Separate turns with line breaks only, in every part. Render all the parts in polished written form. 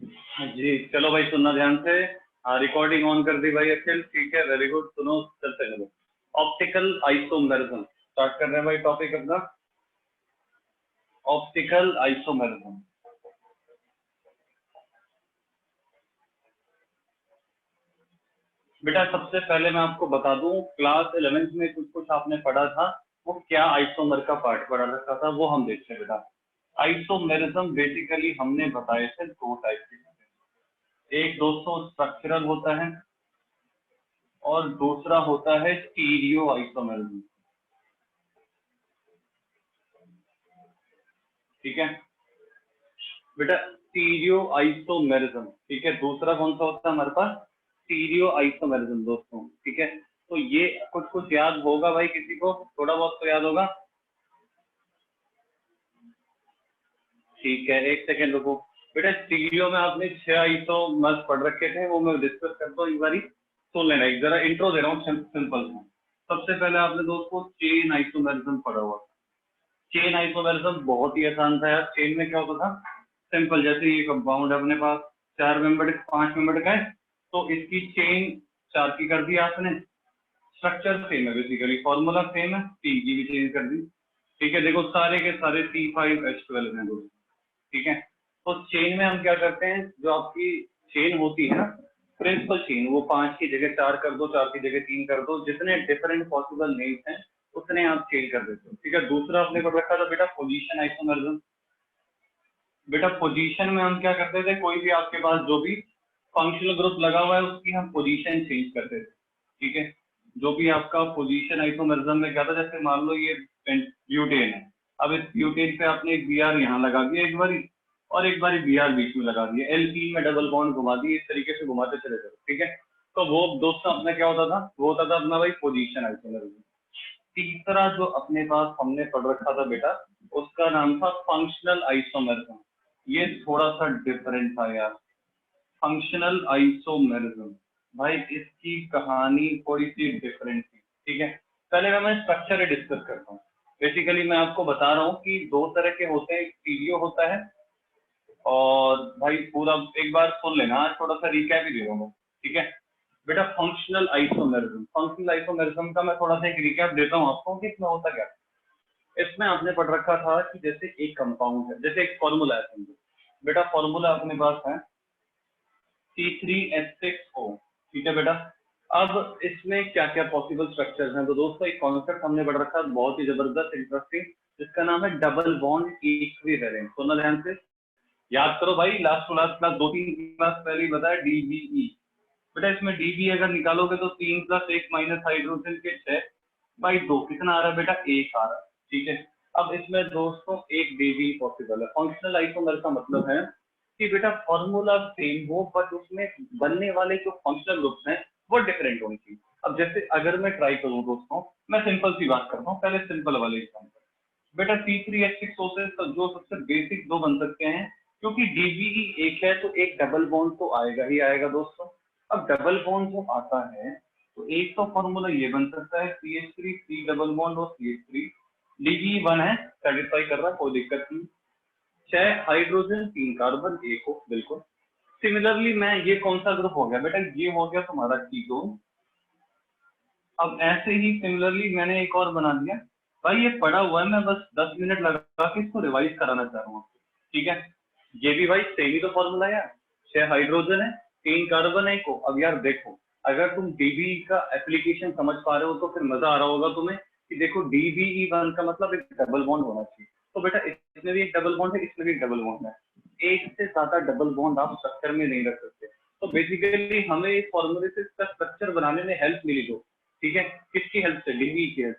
हाँ जी, चलो भाई सुनना ध्यान से। हाँ, रिकॉर्डिंग ऑन कर दी भाई अखिल, ठीक है, वेरी गुड। सुनो, चलते चलो। ऑप्टिकल आइसोमेरिज्म स्टार्ट कर रहे हैं भाई टॉपिक अपना। Optical isomerism. बेटा सबसे पहले मैं आपको बता दूं, क्लास 11th में कुछ कुछ आपने पढ़ा था, वो क्या आइसोमर का पार्ट पढ़ा रखा था वो हम देखते हैं बेटा। आइसोमेरिज्म बेसिकली हमने बताए थे दो टाइप के। एक दोस्तों स्ट्रक्चरल होता है और दूसरा होता है स्टीरियो आइसोमेरिज्म। ठीक है बेटा, स्टीरियो आइसोमेरिज्म, ठीक है। दूसरा कौन सा होता है हमारे पास? स्टीरियो आइसोमेरिज्म दोस्तों, ठीक है। तो ये कुछ कुछ याद होगा भाई, किसी को थोड़ा बहुत तो याद होगा। ठीक है, एक सेकेंड रुको। बेटा स्टीरियो में आपने 6 आइसोमर्स पढ़ रखे थे, वो मैं डिस्कस करता हूँ एक बारी, सुन लेना। एक जरा इंट्रो दे रहा हूँ सिंपल। सबसे पहले आपने दोस्तों चेन आइसोमेरिज्म पढ़ा हुआ। चेन आइसोमेरिज्म बहुत ही आसान था यार। चेन में क्या होता था? सिंपल, जैसे ये कंपाउंड है अपने पास, 4 मेंबर 5 मेंबर का है, तो इसकी चेन 4 की कर दी आपने। स्ट्रक्चर सेम है, बेसिकली फॉर्मूला सेम है, टी की भी चेंज कर दी। ठीक है, देखो सारे के सारे C5H12 हैं दोस्तों। ठीक है, तो चेन में हम क्या करते हैं, जो आपकी चेन होती है ना, प्रिंसिपल चेन, वो 5 की जगह 4 कर दो, 4 की जगह 3 कर दो, जितने डिफरेंट पॉसिबल नेम्स हैं उतने आप चेंज कर देते हो। ठीक है, दूसरा आपने पढ़ रखा था बेटा पोजीशन आइसोमेरिज्म। बेटा पोजीशन में हम क्या करते थे, कोई भी आपके पास जो भी फंक्शनल ग्रुप लगा हुआ है उसकी हम पोजीशन चेंज करते थे। ठीक है, जो भी आपका पोजीशन आइसोमेरिज्म में क्या था, जैसे मान लो ये ब्यूटेन है, अब इस ब्यूटेन पे आपने एक Br यहाँ लगा दिया एक बारी, और एक बारी Br बीच में लगा दिया, L3 में डबल बॉन्ड घुमा दिए, इस तरीके से घुमाते चले जाओ। ठीक है, तो वो दोस्तों अपना क्या होता था, वो होता था अपना भाई पोजीशन आइसोमेरिज्म। तीसरा जो अपने पास हमने पढ़ रखा था बेटा, उसका नाम था फंक्शनल आइसोमेरिज्म। ये थोड़ा सा डिफरेंट था यार। फंक्शनल आइसोमेरिज्म भाई, इसकी कहानी थोड़ी सी डिफरेंट थी। ठीक है, पहले मैं स्ट्रक्चर डिस्कस करता हूँ। बेसिकली मैं आपको बता रहा हूँ कि दो तरह के होते हैं, स्टीरियो होता है, और भाई पूरा एक बार सुन लेना, थोड़ा सा रिकैप ही दे रहा हूँ। ठीक है बेटा, फंक्शनल आइसोमेरिज्म, फंक्शनल आइसोमेरिज्म का मैं थोड़ा सा एक रिकैप देता हूँ आपको कि इसमें होता क्या। इसमें आपने पढ़ रखा था कि जैसे एक कंपाउंड है, जैसे एक फॉर्मूला है समझो बेटा, फॉर्मूला अपने पास है C3H6O। ठीक है बेटा, अब इसमें क्या क्या पॉसिबल स्ट्रक्चर्स हैं, तो दोस्तों एक कॉन्सेप्ट हमने पढ़ रखा है बहुत ही जबरदस्त इंटरेस्टिंग, जिसका नाम है डबल बॉन्ड इक्विवेलेंट। सुनना ध्यान से, याद करो भाई, last to last class 2-3 class पहले ही बताया DBE। बेटा इसमें DB अगर निकालोगे तो 3 + 1 - हाइड्रोजन के 6 बाई 2 कितना आ रहा है बेटा, 1 आ रहा है। ठीक है, अब इसमें दोस्तों एक DB पॉसिबल है। फंक्शनल आइसोमर का मतलब है कि बेटा फॉर्मूला सेम हो, बट उसमें बनने वाले जो फंक्शनल ग्रुप्स हैं वो डिफरेंट होनी चाहिए। अब जैसे अगर मैं ट्राई करूं दोस्तों, मैं सिंपल सी बात करता हूँ, पहले सिंपल वाले एग्जाम्पल। बेटा C3H6O से जो सबसे बेसिक दो बन सकते हैं, क्योंकि DBE एक है तो एक डबल बॉन्ड तो आएगा ही आएगा दोस्तों। अब डबल बॉन्ड जो आता है, तो एक तो फॉर्मूला ये बन सकता है CH3 C डबल बॉन्ड और CH3। DBE 1 है, सेटिस्फाई कर रहा है, कोई दिक्कत नहीं। 6 हाइड्रोजन 3 कार्बन 1 हो, बिल्कुल। सिमिलरली मैं, ये कौन सा ग्रुप हो गया बेटा, ये हो गया तुम्हारा कीटोन। अब ऐसे ही सिमिलरली मैंने एक और बना दिया। भाई ये पढ़ा हुआ है, मैं बस 10 मिनट लगा के इसको रिवाइज कराना चाह रहा हूँ। ठीक है, ये भी भाई सेम ही तो फॉर्मूला है यार, 6 हाइड्रोजन है 3 कार्बन है को। अब यार देखो, अगर तुम डीबीई का एप्लीकेशन समझ पा रहे हो तो फिर मजा आ रहा होगा तुम्हें कि देखो DBE 1 का मतलब एक डबल बॉन्ड होना चाहिए। तो बेटा इसमें भी एक डबल बॉन्ड है, इसमें भी एक डबल बॉन्ड है। एक से ज्यादा डबल बॉन्ड आप स्ट्रक्चर में नहीं रख सकते। तो बेसिकली हमें इस फॉर्मूले से इसका स्ट्रक्चर बनाने में हेल्प मिली। तो ठीक है, किसकी हेल्प से, DBE की हेल्प।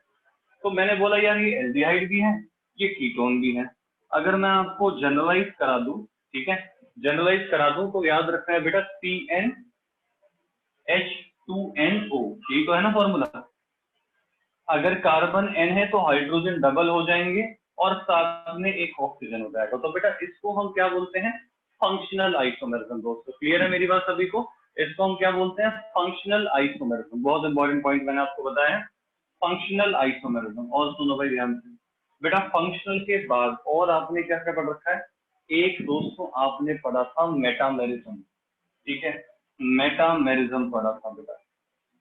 तो मैंने बोला यार ये एल्डिहाइड भी है, ये कीटोन भी है। अगर मैं आपको जनरलाइज करा दूं, ठीक है, जनरलाइज करा दूं तो याद रखना है बेटा CnH2NO, यही तो है ना फॉर्मूला। अगर कार्बन N है तो हाइड्रोजन डबल हो जाएंगे और साथ में एक ऑक्सीजन हो जाएगा। तो बेटा इसको हम क्या बोलते हैं, फंक्शनल आइसोमेरिज्म। दोस्तों क्लियर है मेरी बात सभी को? इसको हम क्या बोलते हैं, फंक्शनल आइसोमेरिज्म। बहुत इंपॉर्टेंट पॉइंट मैंने आपको बताया, फंक्शनल आइसोमेरिज्म। और सुनो भाई ध्यान से बेटा, फंक्शनल के बाद और आपने क्या क्या पढ़ रखा है, एक दोस्तों आपने पढ़ा था मेटामेरिज्म, ठीक है, मेटामेरिज्म पढ़ा था बेटा।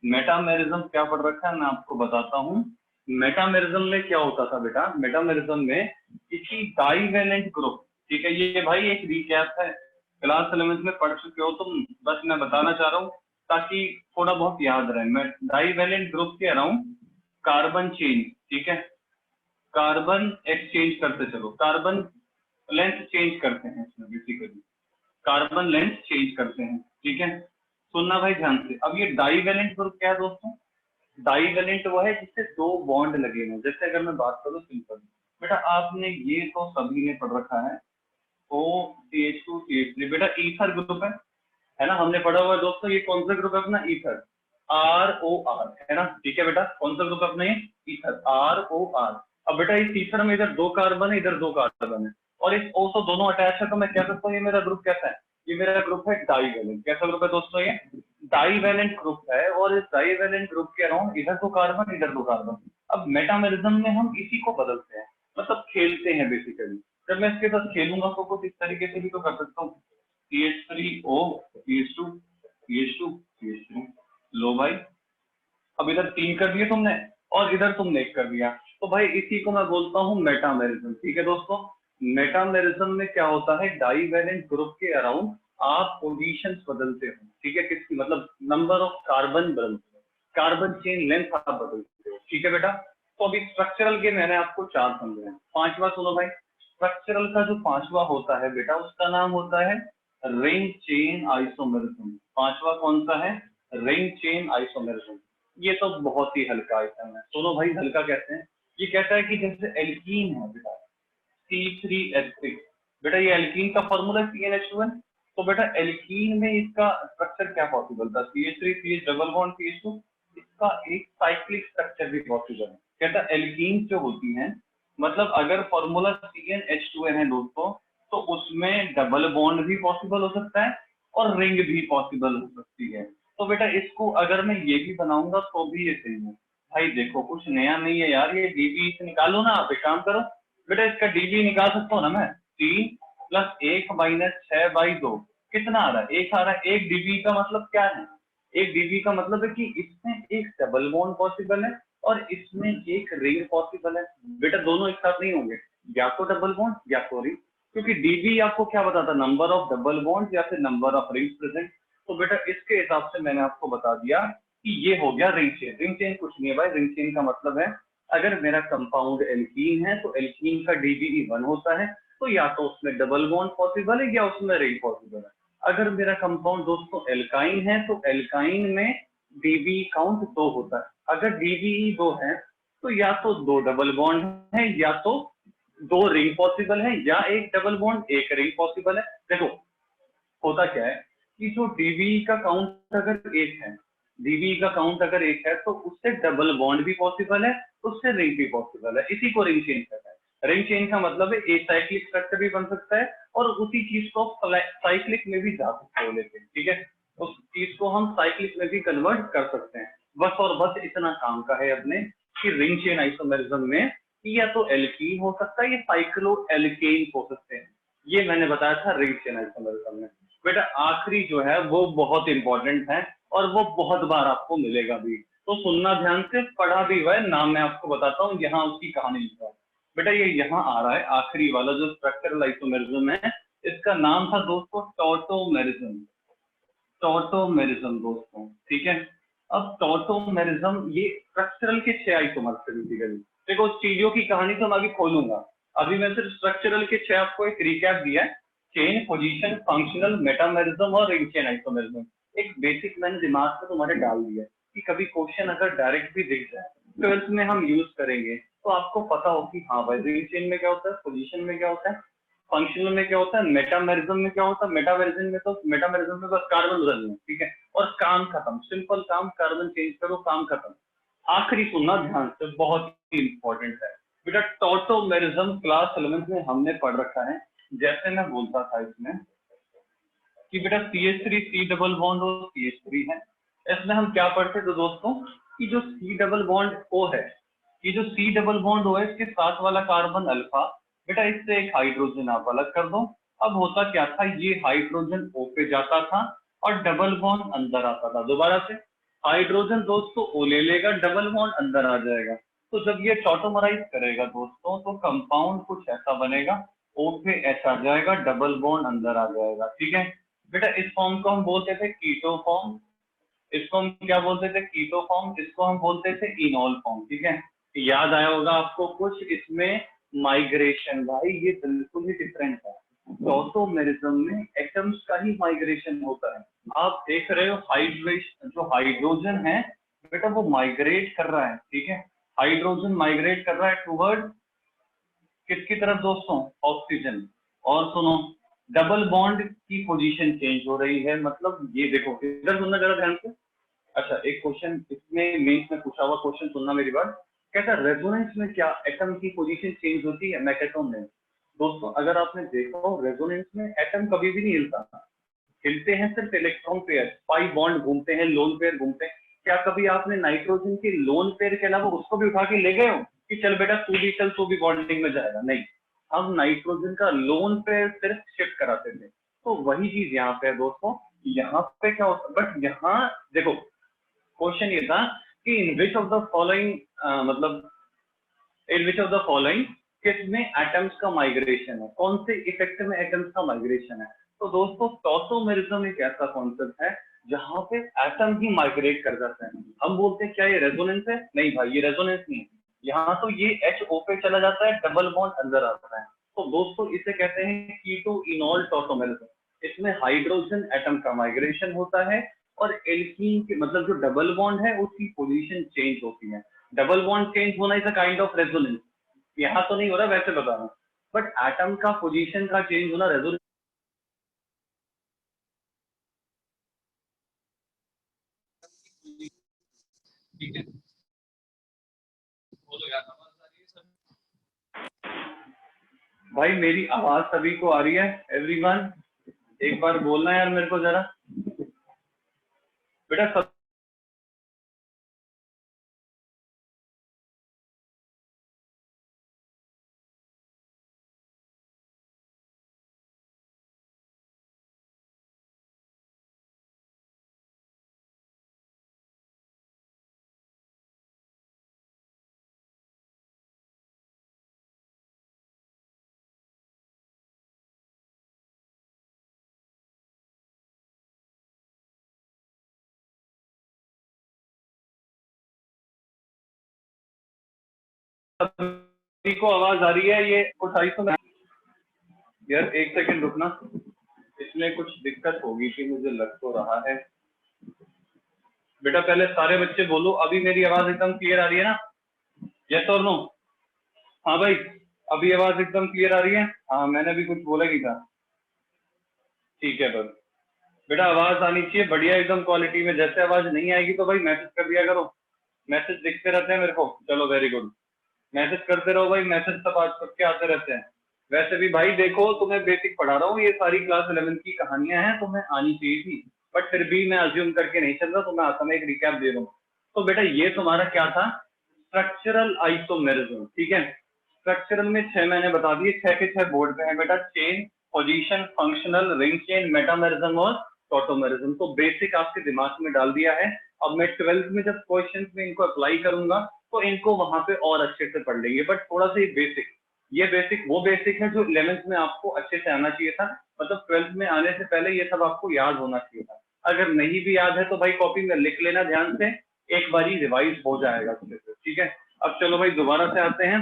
मेटामेरिज्म क्या पढ़ रखा है मैं आपको बताता हूँ। मेटामेरिज्म में क्या होता था बेटा, मेटामेरिज्म में किसी डाइवेलेंट ग्रुप, ठीक है, ये भाई एक रिकैप है, क्लास 11th में पढ़ चुके हो तुम, बस मैं बताना चाह रहा हूँ ताकि थोड़ा बहुत याद रहे। मैं डाइवेलेंट ग्रुप कह रहा हूँ, कार्बन चेंज, ठीक है, कार्बन एक्सचेंज करते चलो, कार्बन लेंथ चेंज करते हैं इसमें, बेसिकली कार्बन लेंथ चेंज करते हैं, ठीक है। सुनना भाई ध्यान से। अब ये डाइवेलेंट ग्रुप क्या है दोस्तों, डाइवेलेंट वो है जिससे दो बॉन्ड लगे हैं। जैसे अगर मैं बात करूं सिंपल, बेटा आपने ये तो सभी ने पढ़ रखा है, OCH2CH3, बेटा ईथर ग्रुप है ना, हमने पढ़ा हुआ है दोस्तों। ये कौन सा ग्रुप है अपना, ईथर, ROR, है ना, ठीक है बेटा, कौन सा ग्रुप है अपना ये, ईथर, ROR। अब बेटा इस ईथर में इधर दो कार्बन है, इधर दो कार्बन है, और इस O से दोनों अटैच है, तो मैं कह सकता हूँ ये मेरा ग्रुप कैसा है, ये मेरा ग्रुप है डाइवेलेंट। कैसा ग्रुप है दोस्तों, ये डाइवेलेंट ग्रुप है। और इस डाइवेलेंट ग्रुप के अराउंड इधर दो कार्बन, इधर दो कार्बन। अब मेटामेरिज्म में हम इसी को बदलते हैं, मतलब खेलते हैं बेसिकली। जब मैं इसके साथ खेलूंगा तो कुछ इस तरीके से भी तो कर सकता हूँ, CH3O, CH2, CH2, CH3, लो भाई, अब इधर 3 कर दिए तुमने और इधर तुमने 1 कर दिया, तो भाई इसी को मैं बोलता हूँ मेटामेरिज्म, ठीक है दोस्तों। मेटामेरिज्म में क्या होता है, डाइवेलेंट ग्रुप के अराउंड आप पोजीशंस बदलते हो, ठीक है, किसकी, मतलब नंबर ऑफ कार्बन बदलते हो, कार्बन चेन लेंथ आप बदलते हो, ठीक है बेटा। तो अभी स्ट्रक्चरल के मैंने आपको 4 समझे हैं, 5वां सुनो भाई। स्ट्रक्चरल का जो 5वां होता है बेटा, उसका नाम होता है रिंग चेन आइसोमेरिज्म। 5वां कौन सा है, रिंग चेन आइसोमेरिज्म। ये तो बहुत ही हल्का आइटम है, सुनो भाई हल्का कैसे है। ये कहता है कि जैसे एल्कीन है बेटा, C3H6, बेटा ये एल्कीन का फॉर्मूला CnH2n। तो बेटा एल्कीन में इसका स्ट्रक्चर क्या पॉसिबल था, CH3 CH double bond CH2, इसका एक साइक्लिक स्ट्रक्चर भी पॉसिबल है। कहता एल्कीन जो होती हैं, मतलब अगर फॉर्मूला CnH2n है दोस्तों, तो उसमें डबल बॉन्ड भी पॉसिबल हो सकता है और रिंग भी पॉसिबल हो सकती है। तो बेटा इसको अगर मैं ये भी बनाऊंगा तो भी ये सही है। भाई देखो कुछ नया नहीं है यार, ये डीबी से निकालो ना, आप एक काम करो बेटा, इसका डीबी निकाल सकता हूँ ना मैं, 3 + 1 - 6/2 कितना आ रहा है, 1 आ रहा है। 1 डीबी का मतलब क्या है, 1 डीबी का मतलब है कि इसमें एक डबल बॉन्ड पॉसिबल है और इसमें एक रिंग पॉसिबल है। बेटा दोनों एक साथ नहीं होंगे, या तो डबल बॉन्ड या तो रिंग, क्योंकि डीबी आपको क्या बताता, नंबर ऑफ डबल बॉन्ड या फिर नंबर ऑफ रिंग्स प्रेजेंट। तो बेटा इसके हिसाब से मैंने आपको बता दिया कि ये हो गया रिंग चेन। रिंग चेन कुछ नहीं है भाई, रिंग चेन का मतलब है अगर मेरा कंपाउंड एल्कीन है तो एल्कीन का डीबी 1 होता है, तो या तो उसमें डबल बॉन्ड पॉसिबल है या उसमें रिंग पॉसिबल है। अगर मेरा कंपाउंड दोस्तों एल्काइन है तो एल्काइन में डीबी काउंट 2 होता है। अगर डीबी 2 है तो या तो 2 डबल बॉन्ड है या तो 2 रिंग पॉसिबल है, या एक डबल बॉन्ड 1 रिंग पॉसिबल है। देखो होता क्या है कि जो डीबी का काउंट अगर 1 है, डीबी का काउंट अगर 1 है तो उससे डबल बॉन्ड भी पॉसिबल है, उससे रिंग भी पॉसिबल है। इसी को रिंग चेन कहता है। रिंग चेन का मतलब है एक साइक्लिक स्ट्रक्चर भी बन सकता है और उसी चीज को साइक्लिक में भी जा सकते हो लेके, ठीक है, उस चीज को हम साइक्लिक में भी कन्वर्ट कर सकते हैं। बस और बस इतना काम का है अपने कि रिंग चेन आइसोमेरिज्म में कि या तो एल्कीन हो सकता है या साइक्लो एल्केन हो सकते हैं। ये मैंने बताया था रिंग चेन आइसोमेरिज्म में। बेटा आखिरी जो है वो बहुत इंपॉर्टेंट है और वो बहुत बार आपको मिलेगा भी, तो सुनना ध्यान से, पढ़ा भी हुआ है, नाम मैं आपको बताता हूँ, यहाँ उसकी कहानी लिखा है। बेटा ये यहाँ आ रहा है आखिरी वाला जो स्ट्रक्चरल आइसोमेरिज्म है, इसका नाम था दोस्तों टॉटोमेरिज्म। टॉटोमेरिज्म दोस्तों, ठीक है। अब टॉटोमेरिज्म ये स्ट्रक्चरल के 6 आइसोमर्स है बेसिकली। देखो चीजों की कहानी तो मैं अभी खोलूंगा, अभी मैं सिर्फ स्ट्रक्चरल के 6 आपको एक रिकैप दिया है, चेन, पोजीशन, फंक्शनल, मेटामेरिज्म और रिंग चेन आइसोमेरिज्म। एक बेसिक मैंने दिमाग में तुम्हारे डाल दिया कि कभी क्वेश्चन अगर डायरेक्ट भी दिख जाए तो इसमें हम यूज करेंगे तो आपको पता हो कि हाँ भाई रिंग चेन में क्या होता है, पोजीशन में क्या होता है, फंक्शनल में क्या होता है, मेटामेरिज्म में क्या होता है। मेटामेरिज्म में बस कार्बन बदलना है, ठीक है, और काम खत्म, सिंपल काम, कार्बन चेंज करो, काम खत्म। आखिरी सुनना ध्यान से, बहुत ही इंपॉर्टेंट है बेटा। टॉटोमेरिज्म क्लास 11th में हमने पढ़ रखा है। जैसे मैं बोलता था इसमें कि बेटा CH3 C डबल बॉन्ड और CH3 है, इसमें हम क्या पढ़ते थे दोस्तों कि जो C डबल बॉन्ड O है, ये जो C डबल बॉन्ड O है, इसके साथ वाला कार्बन अल्फा, बेटा इससे एक हाइड्रोजन आप अलग कर दो। अब होता क्या था, ये हाइड्रोजन O पे जाता था और डबल बॉन्ड अंदर आता था। दोबारा से हाइड्रोजन दोस्तों O ले लेगा, डबल बॉन्ड अंदर आ जाएगा। तो जब ये टॉटोमराइज करेगा दोस्तों तो कंपाउंड कुछ ऐसा बनेगा, O पे H आ जाएगा, डबल बॉन्ड अंदर आ जाएगा। ठीक है बेटा, इस फॉर्म को हम बोलते थे कीटो फॉर्म, इसको हम क्या बोलते थे, कीटो फॉर्म, इसको हम बोलते थे इनॉल फॉर्म। ठीक है, याद आया होगा आपको कुछ इसमें माइग्रेशन, भाई ये बिल्कुल ही डिफरेंट है। टॉटोमेरिज्म में एटम्स का ही माइग्रेशन होता है। आप देख रहे हो हाइड्रेशन, जो हाइड्रोजन है बेटा वो माइग्रेट कर रहा है। ठीक है, हाइड्रोजन माइग्रेट कर रहा है टूवर्ड किसकी तरफ दोस्तों, ऑक्सीजन। और सुनो, डबल बॉन्ड की पोजीशन चेंज हो रही है, मतलब ये देखो, इधर सुनना जरा ध्यान से। अच्छा, एक क्वेश्चन इसमें मेंस में पूछा हुआ क्वेश्चन सुनना मेरी बात। कहता है रेजोनेंस में क्या एटम की पोजीशन चेंज होती है, मैं कहता हूँ नहीं। दोस्तों अगर आपने देखा हो रेजोनेंस में एटम कभी भी नहीं हिलता, हिलते हैं सिर्फ इलेक्ट्रॉन पेयर, पाई बॉन्ड घूमते हैं, लोन पेयर घूमते हैं। क्या कभी आपने नाइट्रोजन के लोन पेयर के अलावा उसको भी उठा के ले गए हो कि चल बेटा तू भी चल, तू भी बॉन्डिंग में जाएगा? नहीं, हम नाइट्रोजन का लोन पेयर सिर्फ शिफ्ट कराते थे। तो वही चीज यहाँ पे है दोस्तों। यहाँ पे क्या होता है, बट यहाँ देखो क्वेश्चन ये था कि इन विच ऑफ द फॉलोइंग, मतलब इन विच ऑफ द फॉलोइंग किसमें एटम्स का माइग्रेशन है, कौन से इफेक्ट में एटम्स का माइग्रेशन है। तो दोस्तों टॉटोमेरिज्म एक ऐसा कॉन्सेप्ट है जहां पे एटम ही माइग्रेट कर जाते हैं। हम बोलते हैं क्या ये रेजोनेंस है, नहीं भाई ये रेजोनेंस नहीं है। यहाँ तो ये HO पे चला जाता है, डबल बॉन्ड अंदर आता है। तो दोस्तों इसे कहते हैं कीटो इनॉल टॉटोमेरिज्म। इसमें हाइड्रोजन एटम का माइग्रेशन होता है और एल्कीन के मतलब जो डबल बॉन्ड है उसकी पोजीशन चेंज होती है। डबल बॉन्ड चेंज होना is a kind of resonance. यहाँ तो नहीं हो रहा वैसे बता रहा हूँ, बट एटम का पोजीशन का चेंज होना रेजोनेंस। ठीक है, बोलो यार, आवाज आ रही है सब? भाई मेरी आवाज सभी को आ रही है एवरीवन? एक बार बोलना यार मेरे को जरा बेटा सब। सभी को आवाज आ रही है? ये कुछ आई तो यार एक सेकंड रुकना, इसमें कुछ दिक्कत होगी कि मुझे लग तो रहा है। बेटा पहले सारे बच्चे बोलो, अभी मेरी आवाज एकदम क्लियर आ रही है ना? यस और नो? हाँ भाई, अभी आवाज एकदम क्लियर आ रही है? हाँ मैंने अभी कुछ बोला नहीं था। ठीक है बस बेटा, आवाज आनी चाहिए बढ़िया एकदम क्वालिटी में। जैसे आवाज नहीं आएगी तो भाई मैसेज कर दिया करो, मैसेज दिखते रहते हैं मेरे को। चलो वेरी गुड, मैसेज करते रहो भाई, मैसेज सब आज सबके आते रहते हैं। वैसे भी भाई देखो, तुम्हें बेसिक पढ़ा रहा हूँ, ये सारी क्लास 11 की कहानियां हैं, तुम्हें आनी चाहिए थी, बट फिर भी मैं अज्यूम करके नहीं चल रहा, तो मैं आता मैं एक रिकैप दे रहा हूँ। तो बेटा ये तुम्हारा क्या था, स्ट्रक्चरल आइसोमेरिज्म। ठीक है, स्ट्रक्चरल में 6 मैंने बता दिए, 6 के 6 बोर्ड पे है बेटा। Chain, position, functional, ring chain, metamerism और टॉटोमेरिज्म। तो बेसिक आपके दिमाग में डाल दिया है। अब मैं 12th में जब क्वेश्चन में इनको अप्लाई करूंगा तो इनको वहां पे और अच्छे से पढ़ लेंगे। बट थोड़ा सा ये बेसिक वो बेसिक है जो 11th में आपको अच्छे से आना चाहिए था, मतलब 12th में आने से पहले ये सब आपको याद होना चाहिए था। अगर नहीं भी याद है तो भाई कॉपी में लिख लेना ध्यान से, एक बारी रिवाइज हो जाएगा अच्छे से। ठीक है, अब चलो भाई दोबारा से आते हैं।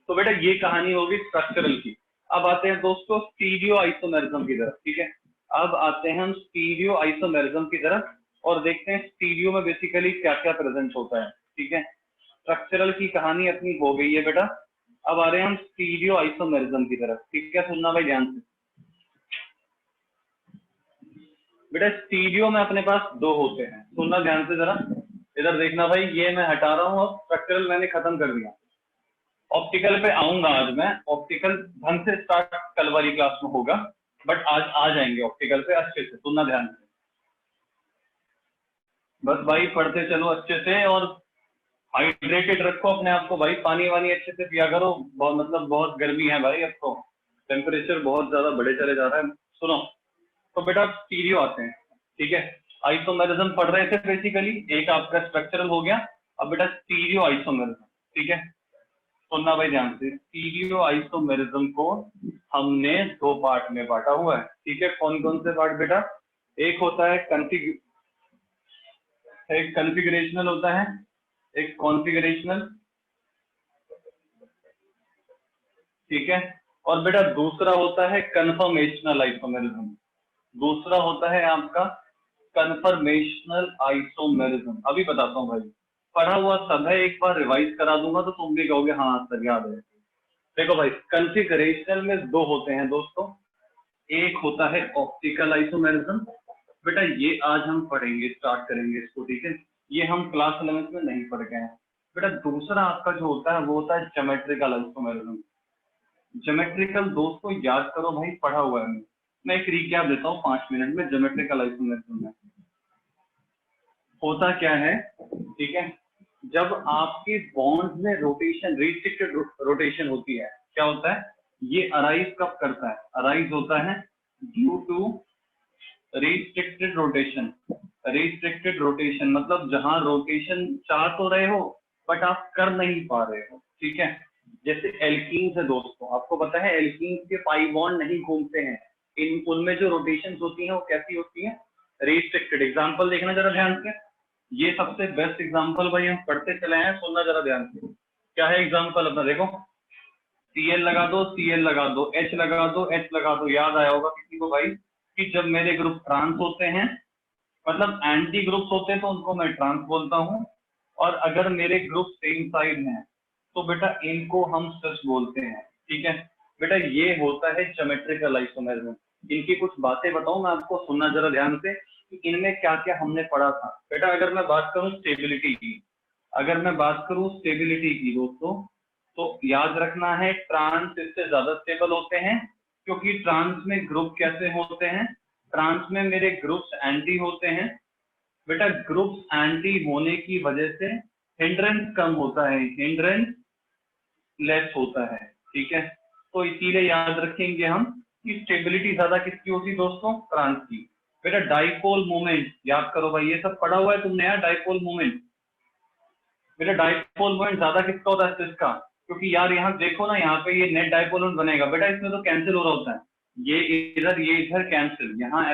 तो बेटा ये कहानी होगी स्ट्रक्चरल की। अब आते हैं दोस्तों स्टीरियो आइसोमेरिज्म की तरफ। ठीक है, अब आते हैं हम स्टीरियो आइसोमेरिज्म की तरफ और देखते हैं स्टीरियो में बेसिकली क्या क्या प्रेजेंट होता है। ठीक है, स्ट्रक्चरल की कहानी अपनी हो गई है बेटा। अब आ रहे हैं हम स्टीरियो आइसोमेरिज्म की तरफ। ठीक है, सुनना भाई ध्यान से। बेटा स्टीरियो में अपने पास दो होते हैं, सुनना ध्यान से जरा, इधर देखना भाई। ये मैं हटा रहा हूँ, अब स्ट्रक्चरल मैंने खत्म कर दिया। ऑप्टिकल पे आऊंगा आज मैं, ऑप्टिकल ढंग से स्टार्ट कल वाली क्लास में होगा, बट आज आ जाएंगे ऑप्टिकल पे अच्छे से, सुनना ध्यान से। बस भाई पढ़ते चलो अच्छे से और हाइड्रेटेड रखो अपने आप को भाई, पानी वानी अच्छे से पिया करो। बहुत मतलब बहुत गर्मी है भाई अब तो। टेम्परेचर बहुत ज्यादा बढ़े चले जा रहा है। सुनो, तो बेटा स्टीरियो आते हैं, ठीक है। आइसोमेरिज्म पढ़ रहे थे बेसिकली, एक आपका स्ट्रक्चरल हो गया। अब बेटा स्टीरियो आइसोमेरिज्म, ठीक है, सुनना भाई ध्यान से। स्टीरियो आइसोमेरिज्म को हमने दो पार्ट में बांटा हुआ है, ठीक है। कौन कौन से पार्ट बेटा? एक होता है एक कॉन्फ़िगरेशनल होता है, एक कॉन्फ़िगरेशनल, ठीक है। और बेटा दूसरा होता है कन्फर्मेशनल आइसोमेरिज्म, दूसरा होता है आपका कन्फर्मेशनल आइसोमेरिज्म। अभी बताता हूँ भाई, पढ़ा हुआ सब है, एक बार रिवाइज करा दूंगा तो तुम भी कहोगे हाँ सर याद है। देखो भाई, कॉन्फ़िगरेशनल में दो होते हैं दोस्तों, एक होता है ऑप्टिकल आइसोमेरिज्म, बेटा ये आज हम पढ़ेंगे, स्टार्ट करेंगे इसको, ठीक है। ये हम क्लास 11 में नहीं पढ़ गए हैं। बेटा दूसरा आपका जो होता है वो होता है ज्योमेट्रिकल आइसोमेरिज्म। ज्योमेट्रिकल दोस्तों याद करो भाई, पढ़ा हुआ है। मैं एक रिकैप देता हूँ 5 मिनट में। ज्योमेट्रिकल आइसोमेरिज्म में होता क्या है, ठीक है, जब आपकी बॉन्ड में रोटेशन, रिस्ट्रिक्टेड रोटेशन होती है, क्या होता है ये अराइज कब करता है? अराइज होता है due to restricted rotation. Restricted rotation मतलब जहां रोटेशन चाह तो रहे हो बट आप कर नहीं पा रहे हो, ठीक है। जैसे एल्कीन्स है दोस्तों, आपको पता है एल्कीन्स के पाई बॉन्ड नहीं घूमते हैं, इन उनमें जो रोटेशन होती है वो कैसी होती है? रिस्ट्रिक्टेड। एग्जाम्पल देखना जरा ध्यान से, ये सबसे बेस्ट एग्जाम्पल भाई हम पढ़ते चले हैं, सुनना जरा ध्यान से। क्या है एग्जाम्पल अपना? देखो, Cl लगा दो, Cl लगा दो, H लगा दो, H लगा दो। याद आया होगा किसी को भाई कि जब मेरे ग्रुप ट्रांस होते हैं, मतलब एंटी ग्रुप्स होते हैं तो उनको मैं ट्रांस बोलता हूँ, और अगर मेरे ग्रुप सेम साइड हैं तो बेटा इनको हम सिस बोलते हैं, ठीक है। बेटा ये होता है ज्योमेट्रिकल आइसोमेरिज्म। इनकी कुछ बातें बताऊं मैं आपको, सुनना जरा ध्यान से कि इनमें क्या क्या हमने पढ़ा था। बेटा अगर मैं बात करूं स्टेबिलिटी की, अगर मैं बात करूं स्टेबिलिटी की दोस्तों, तो याद रखना है ट्रांस इससे ज्यादा स्टेबल होते हैं, क्योंकि ट्रांस में ग्रुप कैसे होते हैं? ट्रांस में मेरे ग्रुप्स एंटी होते हैं। बेटा ग्रुप्स एंटी होने की वजह से हिंड्रेंस कम होता है, हिंड्रेंस लेस होता है, ठीक है। तो इसीलिए याद रखेंगे हम कि स्टेबिलिटी ज्यादा किसकी होती है दोस्तों? ट्रांस की। बेटा डाइपोल मोमेंट याद करो भाई, ये सब पढ़ा हुआ है तुमने यार, डाइपोल मोमेंट। मेरा डाइपोल मोमेंट ज्यादा किसका होता है? इसका। क्योंकि यार यहाँ देखो ना, यहाँ पे ये नेट डाइपोल मोमेंट बनेगा बेटा, इसमें तो कैंसिल हो रहा होता है, ये इधर कैंसिल, यहाँ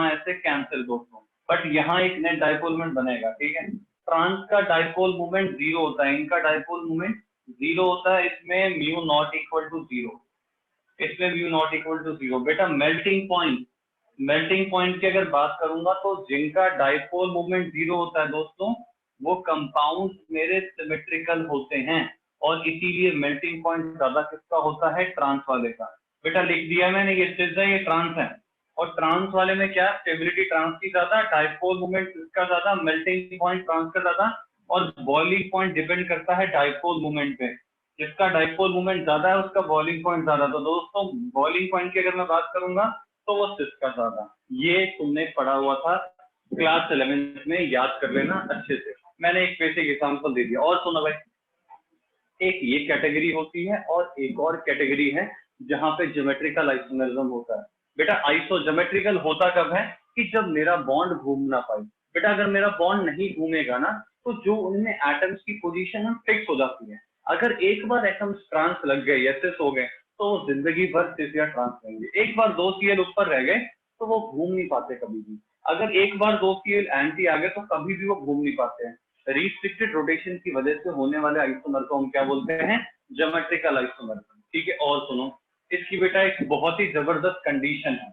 ऐसे कैंसिल दोस्तों, बट यहाँ एक नेट डाइपोल मोमेंट बनेगा, ठीक है। ट्रांस का डाइपोल मोमेंट जीरो होता है, इनका डाइपोल मोमेंट जीरो होता है, इसमें mu not equal to zero, इसमें mu not equal to zero. बेटा मेल्टिंग पॉइंट की अगर बात करूंगा तो जिनका डाइपोल मूवमेंट जीरो होता है दोस्तों, वो कंपाउंड मेरे सिमेट्रिकल होते हैं, और इसीलिए मेल्टिंग पॉइंट ज्यादा किसका होता है? ट्रांस वाले का। बेटा लिख दिया मैंने, ये सिद्ध है, ये ट्रांस है। और ट्रांस वाले में क्या? स्टेबिलिटी ट्रांस की ज्यादा, डाइपोल मूवमेंट इसका ज्यादा, मेल्टिंग पॉइंट ट्रांस का ज्यादा, और बॉइलिंग पॉइंट डिपेंड करता है डाइपोल मूवमेंट पे। जिसका डाइपोल मूवमेंट ज्यादा है उसका बॉइलिंग पॉइंट ज्यादा। तो दोस्तों बॉइलिंग पॉइंट की अगर मैं बात करूंगा तो वो सिस का ज्यादा। ये तुमने पढ़ा हुआ था क्लास 11 में, याद कर लेना अच्छे से। मैंने एक बेसिक एग्जांपल दे दिया। और सुनो भाई, एक ये कैटेगरी होती है और एक और कैटेगरी है जहां पे ज्योमेट्रिकल आइसोमेरिज्म होता है। बेटा आइसो ज्योमेट्रिकल होता कब है? कि जब मेरा बॉन्ड घूम ना पाए। बेटा अगर मेरा बॉन्ड नहीं घूमेगा ना, तो जो उनमें एटम्स की पोजीशन है फिक्स हो जाती है। अगर एक बार एटम्स ट्रांस लग गए या सिस हो गए तो वो जिंदगी भर सिस या ट्रांस रहेंगे। एक बार दो सीएल ऊपर रह गए तो वो घूम नहीं पाते कभी भी। अगर एक बार दो सीएल एंटी आ गए तो कभी भी वो घूम नहीं पाते हैं। रिस्ट्रिक्टेड रोटेशन की वजह से होने वाले आइसोमर को हम क्या बोलते हैं? ज्योमेट्रिकल आइसोमर, ठीक है। और सुनो, इसकी बेटा एक बहुत ही जबरदस्त कंडीशन है,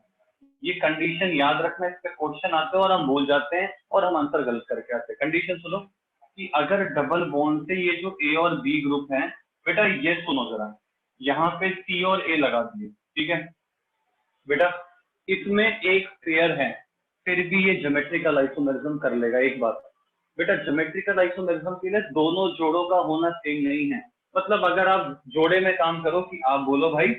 ये कंडीशन याद रखना, इस पे क्वेश्चन आते हैं और हम भूल जाते हैं और हम आंसर गलत करके आते हैं। कंडीशन सुनो कि अगर डबल बॉन्ड से ये जो ए और बी ग्रुप है, बेटा ये सुनो जरा, यहाँ पे सी और ए लगा दिए, ठीक है। बेटा इसमें एक पेयर है, फिर भी ये ज्योमेट्रिकल आइसोमेरिज्म कर लेगा। एक बात बेटा, ज्योमेट्रिकल आइसोमेरिज्म के लिए दोनों जोड़ों का होना सेम नहीं है। मतलब अगर आप जोड़े में काम करो कि आप बोलो भाई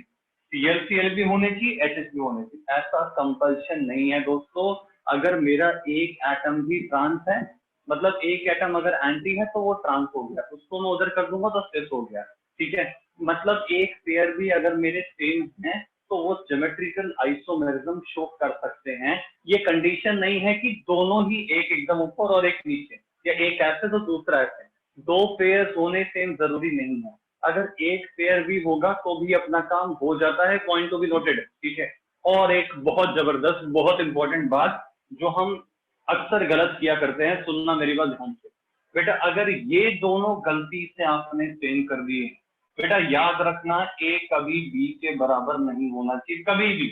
CL भी होने चाहिए, HS भी होने चाहिए, ऐसा कंपल्शन नहीं है दोस्तों। अगर मेरा एक एटम भी ट्रांस है, मतलब एक एटम अगर एंटी है तो वो ट्रांस हो गया, उसको मैं उधर कर दूंगा तो सिस हो गया, ठीक है। मतलब एक पेयर भी अगर मेरे सेम है तो वो ज्योमेट्रिकल आइसोमेरिज्म शो कर सकते हैं। ये कंडीशन नहीं है कि दोनों ही एक एकदम ऊपर और एक नीचे, या एक ऐसे तो दूसरा ऐसे। दो पेयर होने सेम जरूरी नहीं है। अगर एक पेयर भी होगा तो भी अपना काम हो जाता है, पॉइंट टू बी नोटेड, ठीक है। और एक बहुत जबरदस्त बहुत इंपॉर्टेंट बात जो हम अक्सर गलत किया करते हैं, सुनना मेरी बात ध्यान से। बेटा अगर ये दोनों गलती से आपने सेम कर दिए, बेटा याद रखना ए कभी बी के बराबर नहीं होना चाहिए कभी भी,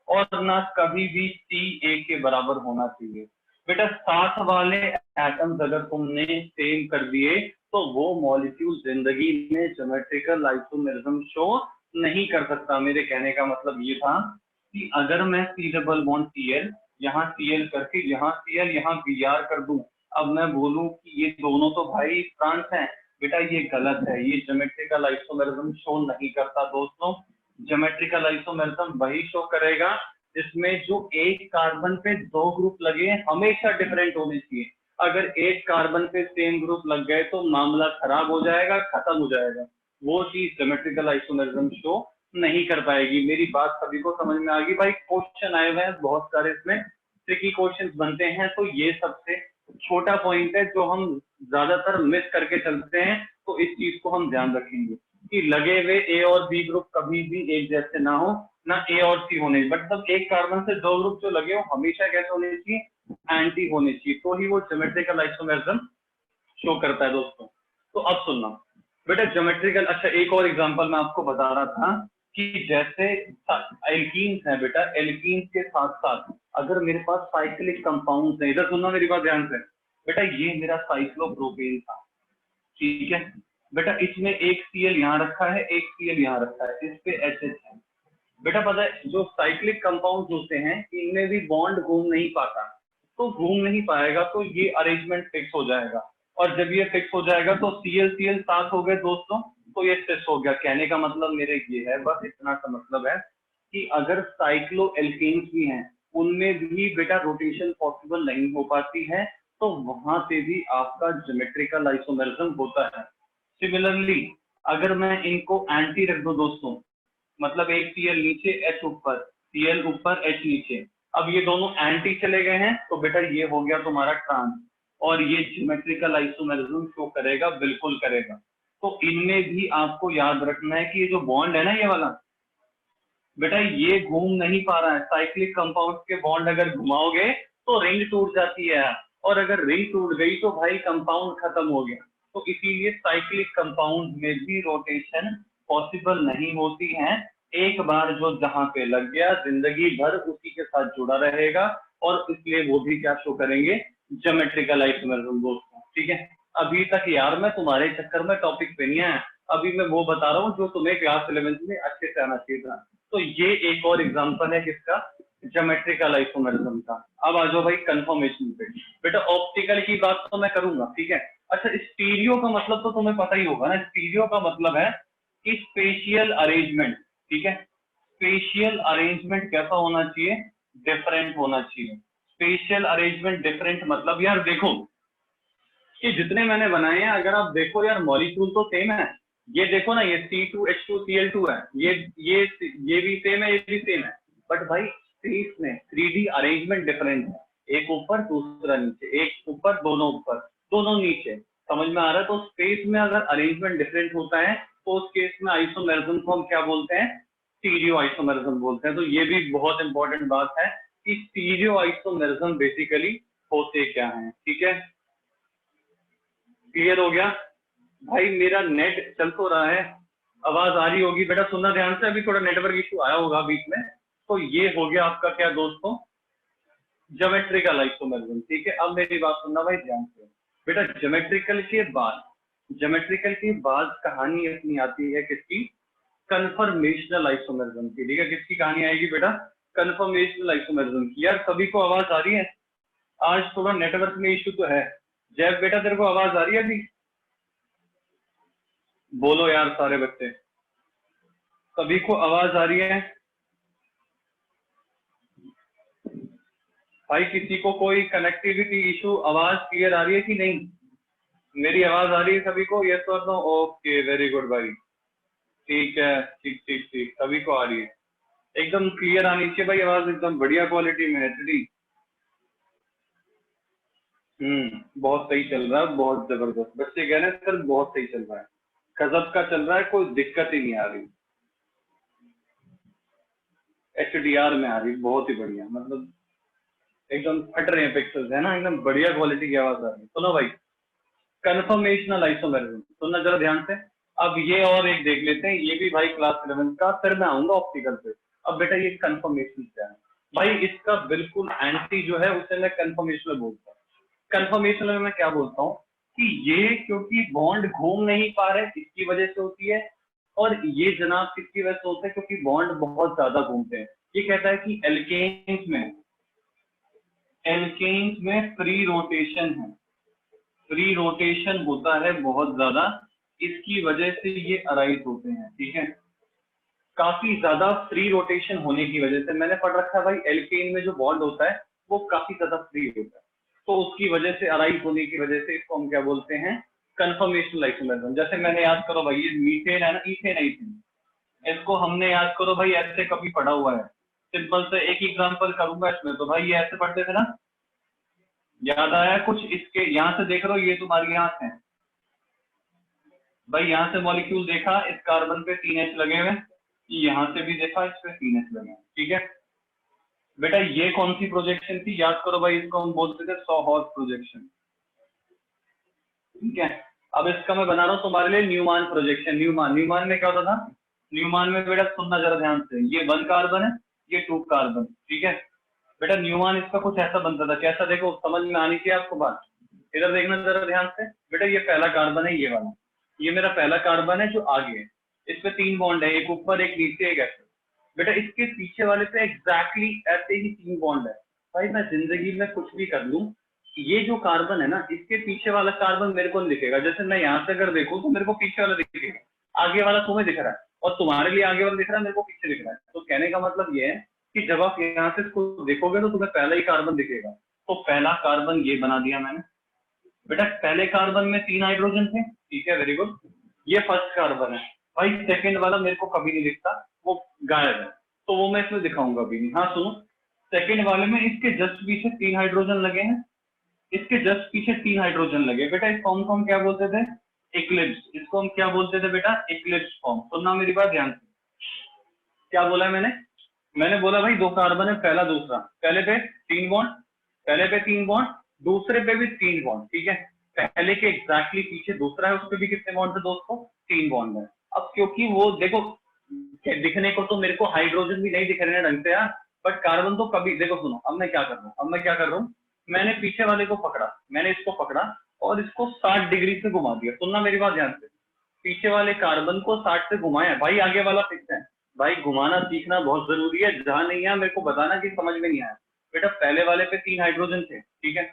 और ना कभी भी सी ए के बराबर होना चाहिए। बेटा साथ वाले एटम्स अगर तुमने सेम कर दिए तो वो मॉलिक्यूल जिंदगी में ज्योमेट्रिकल आइसोमेरिज्म शो नहीं कर सकता। मेरे कहने का मतलब ये था कि अगर मैं C double bond C L यहाँ सी एल करके यहाँ सी एल यहाँ बी आर कर दूं, अब मैं बोलूं कि ये दोनों तो भाई फ्रांस हैं, बेटा ये गलत है। ये ज्योमेट्रिकल आइसोमेरिज्म शो नहीं करता दोस्तों। ज्योमेट्रिकल आइसोमेरिज्म वही शो करेगा जिसमें जो एक कार्बन पे दो ग्रुप लगे हमेशा डिफरेंट होने चाहिए। अगर एक कार्बन पे सेम ग्रुप लग गए तो मामला खराब हो जाएगा, खत्म हो जाएगा। वो चीज ज्योमेट्रिकल आइसोमेरिज्म शो नहीं कर पाएगी। मेरी बात सभी को समझ में आ गई भाई? क्वेश्चन आए हुए हैं बहुत सारे, इसमें ट्रिकी क्वेश्चन बनते हैं, तो ये सबसे छोटा पॉइंट है जो हम ज्यादातर मिस करके चलते हैं। तो इस चीज को हम ध्यान रखेंगे कि लगे हुए ए और बी ग्रुप कभी भी एक जैसे ना हो, ना ए और सी होने, मतलब एक कार्बन से दो ग्रुप जो लगे हो हमेशा कैसे होने चाहिए? एंटी होने चाहिए, तो ही वो ज्योमेट्रिकल आइसोमेरिज्म शो करता है दोस्तों। तो अब सुनना बेटा ज्योमेट्रिकल, अच्छा एक और एग्जांपल मैं आपको बता रहा था कि जैसे एल्कीन्स है बेटा, एल्कीन्स के साथ साथ अगर मेरे पास साइक्लिक कंपाउंड्स है, इधर सुनना मेरी बात ध्यान से बेटा, ये मेरा साइक्लोप्रोपेन था, ठीक है बेटा। इसमें एक सीएल यहाँ रखा है, एक सीएल यहाँ रखा है, इस पे एच एच है। बेटा पता है जो साइक्लिक कंपाउंड होते हैं इनमें भी बॉन्ड घूम नहीं पाता, तो घूम नहीं पाएगा तो ये अरेंजमेंट फिक्स हो जाएगा। और जब ये फिक्स हो जाएगा तो सीएल सीएल साथ हो गए दोस्तों, तो ये फिक्स हो गया। कहने का मतलब मेरे ये है, बस इतना सा मतलब है कि अगर साइक्लो एल्केन्स भी हैं उनमें भी बेटा रोटेशन पॉसिबल नहीं हो पाती है, तो वहां पे भी आपका ज्योमेट्रिकल आइसोमेरिज्म होता है। सिमिलरली अगर मैं इनको एंटी रख दूं दोस्तों, मतलब एक सीएल नीचे एच ऊपर, सीएल ऊपर एच नीचे, अब ये दोनों एंटी चले गए हैं तो बेटा ये हो गया तुम्हारा ट्रांस, और ये ज्योमेट्रिकल आइसोमेरिज्म शो करेगा, बिल्कुल करेगा। तो इनमें भी आपको याद रखना है कि ये जो बॉन्ड है ना ये वाला, बेटा ये घूम नहीं पा रहा है। साइक्लिक कंपाउंड के बॉन्ड अगर घुमाओगे तो रिंग टूट जाती है, और अगर रिंग टूट गई तो भाई कंपाउंड खत्म हो गया। तो इसीलिए साइक्लिक कंपाउंड में भी रोटेशन पॉसिबल नहीं होती है। एक बार जो जहां पे लग गया जिंदगी भर उसी के साथ जुड़ा रहेगा, और इसलिए वो भी क्या शो करेंगे? ज्योमेट्रिकल आइसोमेरिज्म दोस्तों, ठीक है। अभी तक यार मैं तुम्हारे चक्कर में टॉपिक पे नहीं आया, अभी मैं वो बता रहा हूँ जो तुम्हें क्लास 11 में अच्छे से आना चाहिए था। तो ये एक और एग्जांपल है किसका? ज्योमेट्रिकल आइसोमेरिज्म का। अब आ जाओ भाई कंफर्मेशन पे। बेटा ऑप्टिकल की बात तो मैं करूंगा, ठीक है। अच्छा स्टीरियो का मतलब तो तुम्हें पता ही होगा ना, स्टीरियो का मतलब है कि स्पेशियल अरेंजमेंट, ठीक है। स्पेशियल अरेंजमेंट कैसा होना चाहिए? डिफरेंट होना चाहिए। स्पेशियल अरेंजमेंट डिफरेंट मतलब यार देखो कि जितने मैंने बनाए हैं अगर आप देखो यार मॉलिक्यूल तो सेम है। ये देखो ना, ये C2H2Cl2 है, ये भी सेम है, ये भी सेम है, बट भाई स्पेस में 3D अरेंजमेंट डिफरेंट है। एक ऊपर दूसरा नीचे, एक ऊपर दोनों ऊपर दोनों नीचे, समझ में आ रहा है? तो स्पेस में अगर अरेंजमेंट डिफरेंट होता है तो उस केस में आइसोमेरिज्म को हम क्या बोलते हैं? स्टीरियो आइसोमेरिज्म बोलते हैं। तो ये भी बहुत इंपॉर्टेंट बात है कि स्टीरियो आइसोमेरिज्म बेसिकली होते क्या है, ठीक है। क्लियर हो गया भाई? मेरा नेट चल तो रहा है, आवाज आ रही होगी, बेटा सुनना ध्यान से, अभी थोड़ा नेटवर्क इशू आया होगा बीच में। तो ये हो गया आपका क्या दोस्तों? ज्योमेट्रिकल आइसोमेरिज्म, ठीक है। अब मेरी बात सुनना भाई ध्यान से। बेटा ज्योमेट्रिकल के बाद कहानी अपनी आती है किसकी? कन्फर्मेशनल आइसोमेरिज्म की, ठीक है। किसकी कहानी आएगी बेटा? कन्फर्मेशनल आइसोमेरिज्म की। यार सभी को आवाज आ रही है? आज थोड़ा नेटवर्क में इशू तो है। जैब बेटा तेरे को आवाज आ रही है अभी? बोलो यार सारे बच्चे, सभी को आवाज आ रही है? भाई किसी को कोई कनेक्टिविटी इशू, आवाज क्लियर आ रही है कि नहीं? मेरी आवाज आ रही है सभी को? यस और नो? ओके वेरी गुड भाई। ठीक है, ठीक ठीक ठीक, सभी को आ रही है, एकदम क्लियर आनी चाहिए भाई आवाज, एकदम बढ़िया क्वालिटी में एचडी। बहुत सही चल रहा है, बहुत जबरदस्त। बच्चे कह रहे हैं सर बहुत सही चल रहा है, गजब का चल रहा है, कोई दिक्कत ही नहीं आ रही। एचडीआर में आ रही, बहुत ही बढ़िया, मतलब एकदम फट रहे हैं पिक्सल्स, है ना, एकदम बढ़िया क्वालिटी की आवाज आ रही है। सुनो भाई, कन्फर्मेशनल आइसोमेरिज्म सुनना जरा ध्यान से। अब ये और एक देख लेते हैं, ये भी भाई क्लास 11 का, फिर मैं आऊंगा ऑप्टिकल पे। अब बेटा ये कन्फर्मेशन क्या है भाई, इसका बिल्कुल एंटी जो है उसे मैं कन्फर्मेशनल बोलता हूँ। कन्फर्मेशन में मैं क्या बोलता हूँ कि ये क्योंकि बॉन्ड घूम नहीं पा रहे इसकी वजह से होती है, और ये जनाब किसकी वजह से होता है, क्योंकि बॉन्ड बहुत ज्यादा घूमते हैं। ये कहता है कि एल्केन्स में फ्री रोटेशन है, फ्री रोटेशन होता है बहुत ज्यादा, इसकी वजह से ये अराइज होते हैं। ठीक है, काफी ज्यादा फ्री रोटेशन होने की वजह से, मैंने पढ़ रखा है भाई एल्केन में जो बॉन्ड होता है वो काफी ज्यादा फ्री होता है, तो उसकी वजह से अराइज होने की वजह से इसको हम क्या बोलते हैं, कन्फर्मेशनल आइसोमेरिज्म। जैसे मैंने याद करो भाई, ये मीथेन है ना, इथेन है इथेन, इसको हमने याद करो भाई ऐसे कभी पढ़ा हुआ है। सिंपल से एक एग्जांपल करूंगा इसमें, तो भाई ये ऐसे पढ़ते थे ना, याद आया कुछ? इसके यहाँ से देख रहे हो, ये तुम्हारी आंख है भाई, यहाँ से मॉलिक्यूल देखा, इस कार्बन पे 3H लगे हुए, यहाँ से भी देखा, इस पे 3H लगे हैं। ठीक है बेटा, ये कौन सी प्रोजेक्शन थी, याद करो भाई, इसको हम बोलते थे सॉहॉर्स प्रोजेक्शन। ठीक है, अब इसका मैं बना रहा हूँ तुम्हारे लिए न्यूमान प्रोजेक्शन। न्यूमान में क्या होता था, न्यूमान में बेटा सुनना जरा ध्यान से, ये 1 कार्बन है, ये 2 कार्बन। ठीक है बेटा, न्यूमान इसका कुछ ऐसा बनता था, कैसा, देखो समझ में आनी चाहिए आपको बात, इधर देखना जरा ध्यान से। बेटा ये पहला कार्बन है, ये वाला, ये मेरा पहला कार्बन है जो आगे है, इस पे 3 बॉन्ड है, एक ऊपर एक नीचे एक ऐसे। बेटा इसके पीछे वाले पे एग्जैक्टली ऐसे ही 3 बॉन्ड है। भाई मैं जिंदगी में कुछ भी कर लूं, ये जो कार्बन है ना, इसके पीछे वाला कार्बन मेरे को नहीं दिखेगा। जैसे मैं यहाँ से अगर देखूं तो मेरे को पीछे वाला दिखेगा, आगे वाला तुम्हें दिख रहा है, और तुम्हारे लिए आगे वाला दिख रहा है, मेरे को पीछे दिख रहा है। तो कहने का मतलब ये है कि जब आप यहाँ से इसको देखोगे तो तुम्हें पहला ही कार्बन दिखेगा। तो पहला कार्बन ये बना दिया मैंने। बेटा पहले कार्बन में 3 हाइड्रोजन थे, ठीक है, वेरी गुड, ये फर्स्ट कार्बन है। भाई सेकंड वाला मेरे को कभी नहीं दिखता, वो गायब है, तो वो मैं इसमें दिखाऊंगा अभी नहीं। हाँ सुनो, सेकंड वाले में इसके जस्ट पीछे 3 हाइड्रोजन लगे हैं, इसके जस्ट पीछे 3 हाइड्रोजन लगे। बेटा इस फॉर्म को हम क्या बोलते थे, इक्लिप्स। इसको हम क्या बोलते थे बेटा, इक्लिप्स फॉर्म। सुनना मेरी बात ध्यान से, क्या बोला है मैंने बोला भाई 2 कार्बन है, पहला दूसरा, पहले पे 3 बॉन्ड, पहले पे 3 बॉन्ड, दूसरे पे भी 3 बॉन्ड। ठीक है, पहले के एग्जैक्टली पीछे दूसरा है, उस पर भी कितने बॉन्ड है दोस्तों, 3 बॉन्ड है। अब क्योंकि वो देखो, दिखने को तो मेरे को हाइड्रोजन भी नहीं दिख रहे हैं ढंग से यार, बट कार्बन तो कभी, देखो सुनो, अब मैं क्या कर रहा हूँ, मैंने पीछे वाले को पकड़ा, मैंने इसको पकड़ा और इसको 60 डिग्री से घुमा दिया। सुनना मेरी बात ध्यान से, पीछे वाले कार्बन को 60 से घुमाया। भाई आगे वाला फिक्स है, भाई घुमाना सीखना बहुत जरूरी है, जहां नहीं है मेरे को बताना कि समझ में नहीं आया। बेटा पहले वाले पे 3 हाइड्रोजन थे, ठीक है,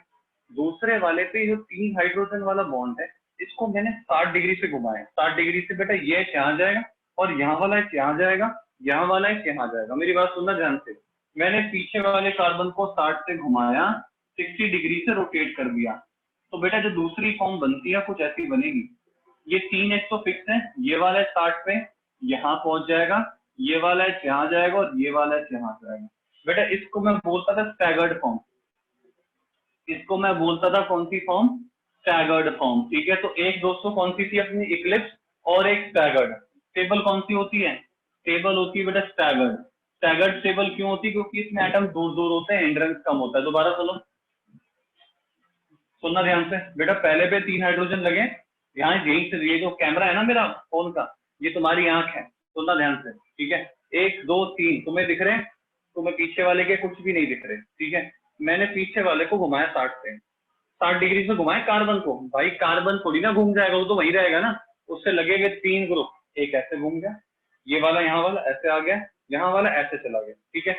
दूसरे वाले पे जो 3 हाइड्रोजन वाला बॉन्ड है, इसको मैंने 60 डिग्री से घुमाया। 60 डिग्री से बेटा ये यहाँ जाएगा, और यहाँ वाला एक यहाँ जाएगा, यहाँ वाला एक यहाँ जाएगा। मेरी बात सुनना ध्यान से, मैंने पीछे वाले कार्बन को 60 से घुमाया, 60 डिग्री से रोटेट कर दिया, तो बेटा जो दूसरी फॉर्म बनती है कुछ ऐसी बनेगी। ये 3H तो फिक्स है, ये वाला 60 पे यहाँ पहुंच जाएगा, ये वाला H यहाँ जाएगा, और ये वाला H यहाँ जाएगा। बेटा इसको मैं बोलता था स्टैगर्ड फॉर्म, इसको मैं बोलता था कौन सी फॉर्म, स्टैगर्ड फॉर्म। ठीक है, तो एक दोस्तों कौन सी थी अपनी, इक्लिप्स, और एक स्टैगर्ड। टेबल कौन सी होती है, टेबल होती है बेटा स्टैगर्ड। स्टैगर्ड टेबल क्यों होती है, क्योंकि इसमें एटम दूर दूर होते हैं, एंड्रेंस कम होता है। दोबारा सुनो, सुनना ध्यान से। बेटा पहले पे 3 हाइड्रोजन लगे, यहाँ यही से, ये जो कैमरा है ना मेरा फोन का, ये तुम्हारी आंख है, सुनना ध्यान से। ठीक है, 1 2 3 तुम्हें दिख रहे हैं, तुम्हें पीछे वाले के कुछ भी नहीं दिख रहे। ठीक है, मैंने पीछे वाले को घुमाया 60 से, 60 डिग्री से घुमाए कार्बन को। भाई कार्बन थोड़ी ना घूम जाएगा, वो तो वहीं रहेगा ना, उससे लगेंगे 3 ग्रुप, एक ऐसे घूम गया, ये वाला यहाँ वाला ऐसे आ गया, यहाँ वाला ऐसे चला गया। ठीक है,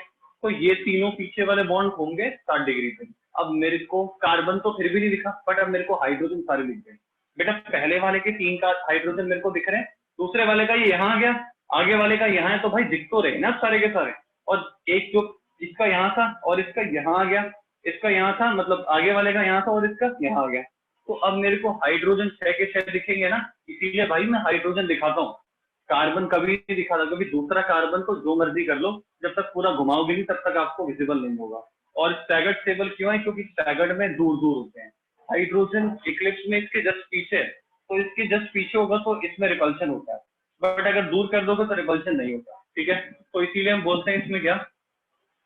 तो ये तीनों पीछे वाले बॉन्ड घूम गए 60 डिग्री पे। अब मेरे को कार्बन तो फिर भी नहीं दिखा, बट अब मेरे को हाइड्रोजन सारे दिख गए। बेटा पहले वाले के 3 का हाइड्रोजन मेरे को दिख रहे हैं, दूसरे वाले का ये यहाँ आ गया, आगे वाले का यहाँ है, तो भाई दिख तो रहे ना सारे के सारे। और एक जो इसका यहाँ था और इसका यहाँ आ गया, इसका यहाँ था, मतलब आगे वाले का यहाँ था और इसका यहाँ आ गया, तो अब मेरे को हाइड्रोजन 6 के 6 दिखेंगे ना, इसीलिए भाई मैं हाइड्रोजन दिखाता हूँ। कार्बन कभी नहीं दिखा था, क्योंकि दूसरा कार्बन को जो मर्जी कर लो, जब तक पूरा घुमाओगे नहीं तब तक आपको विजिबल नहीं होगा। और स्टैगर्ड स्टेबल क्यों है? क्योंकि स्टैगर्ड में दूर दूर होते हैं, हाइड्रोजन इक्लिप्स में इसके जस्ट पीछे है, तो इसके जस्ट पीछे होगा तो इसमें रिपल्शन होता है, बट अगर दूर कर दोगे तो रिपल्शन नहीं होता, ठीक है। तो इसीलिए हम बोलते हैं इसमें क्या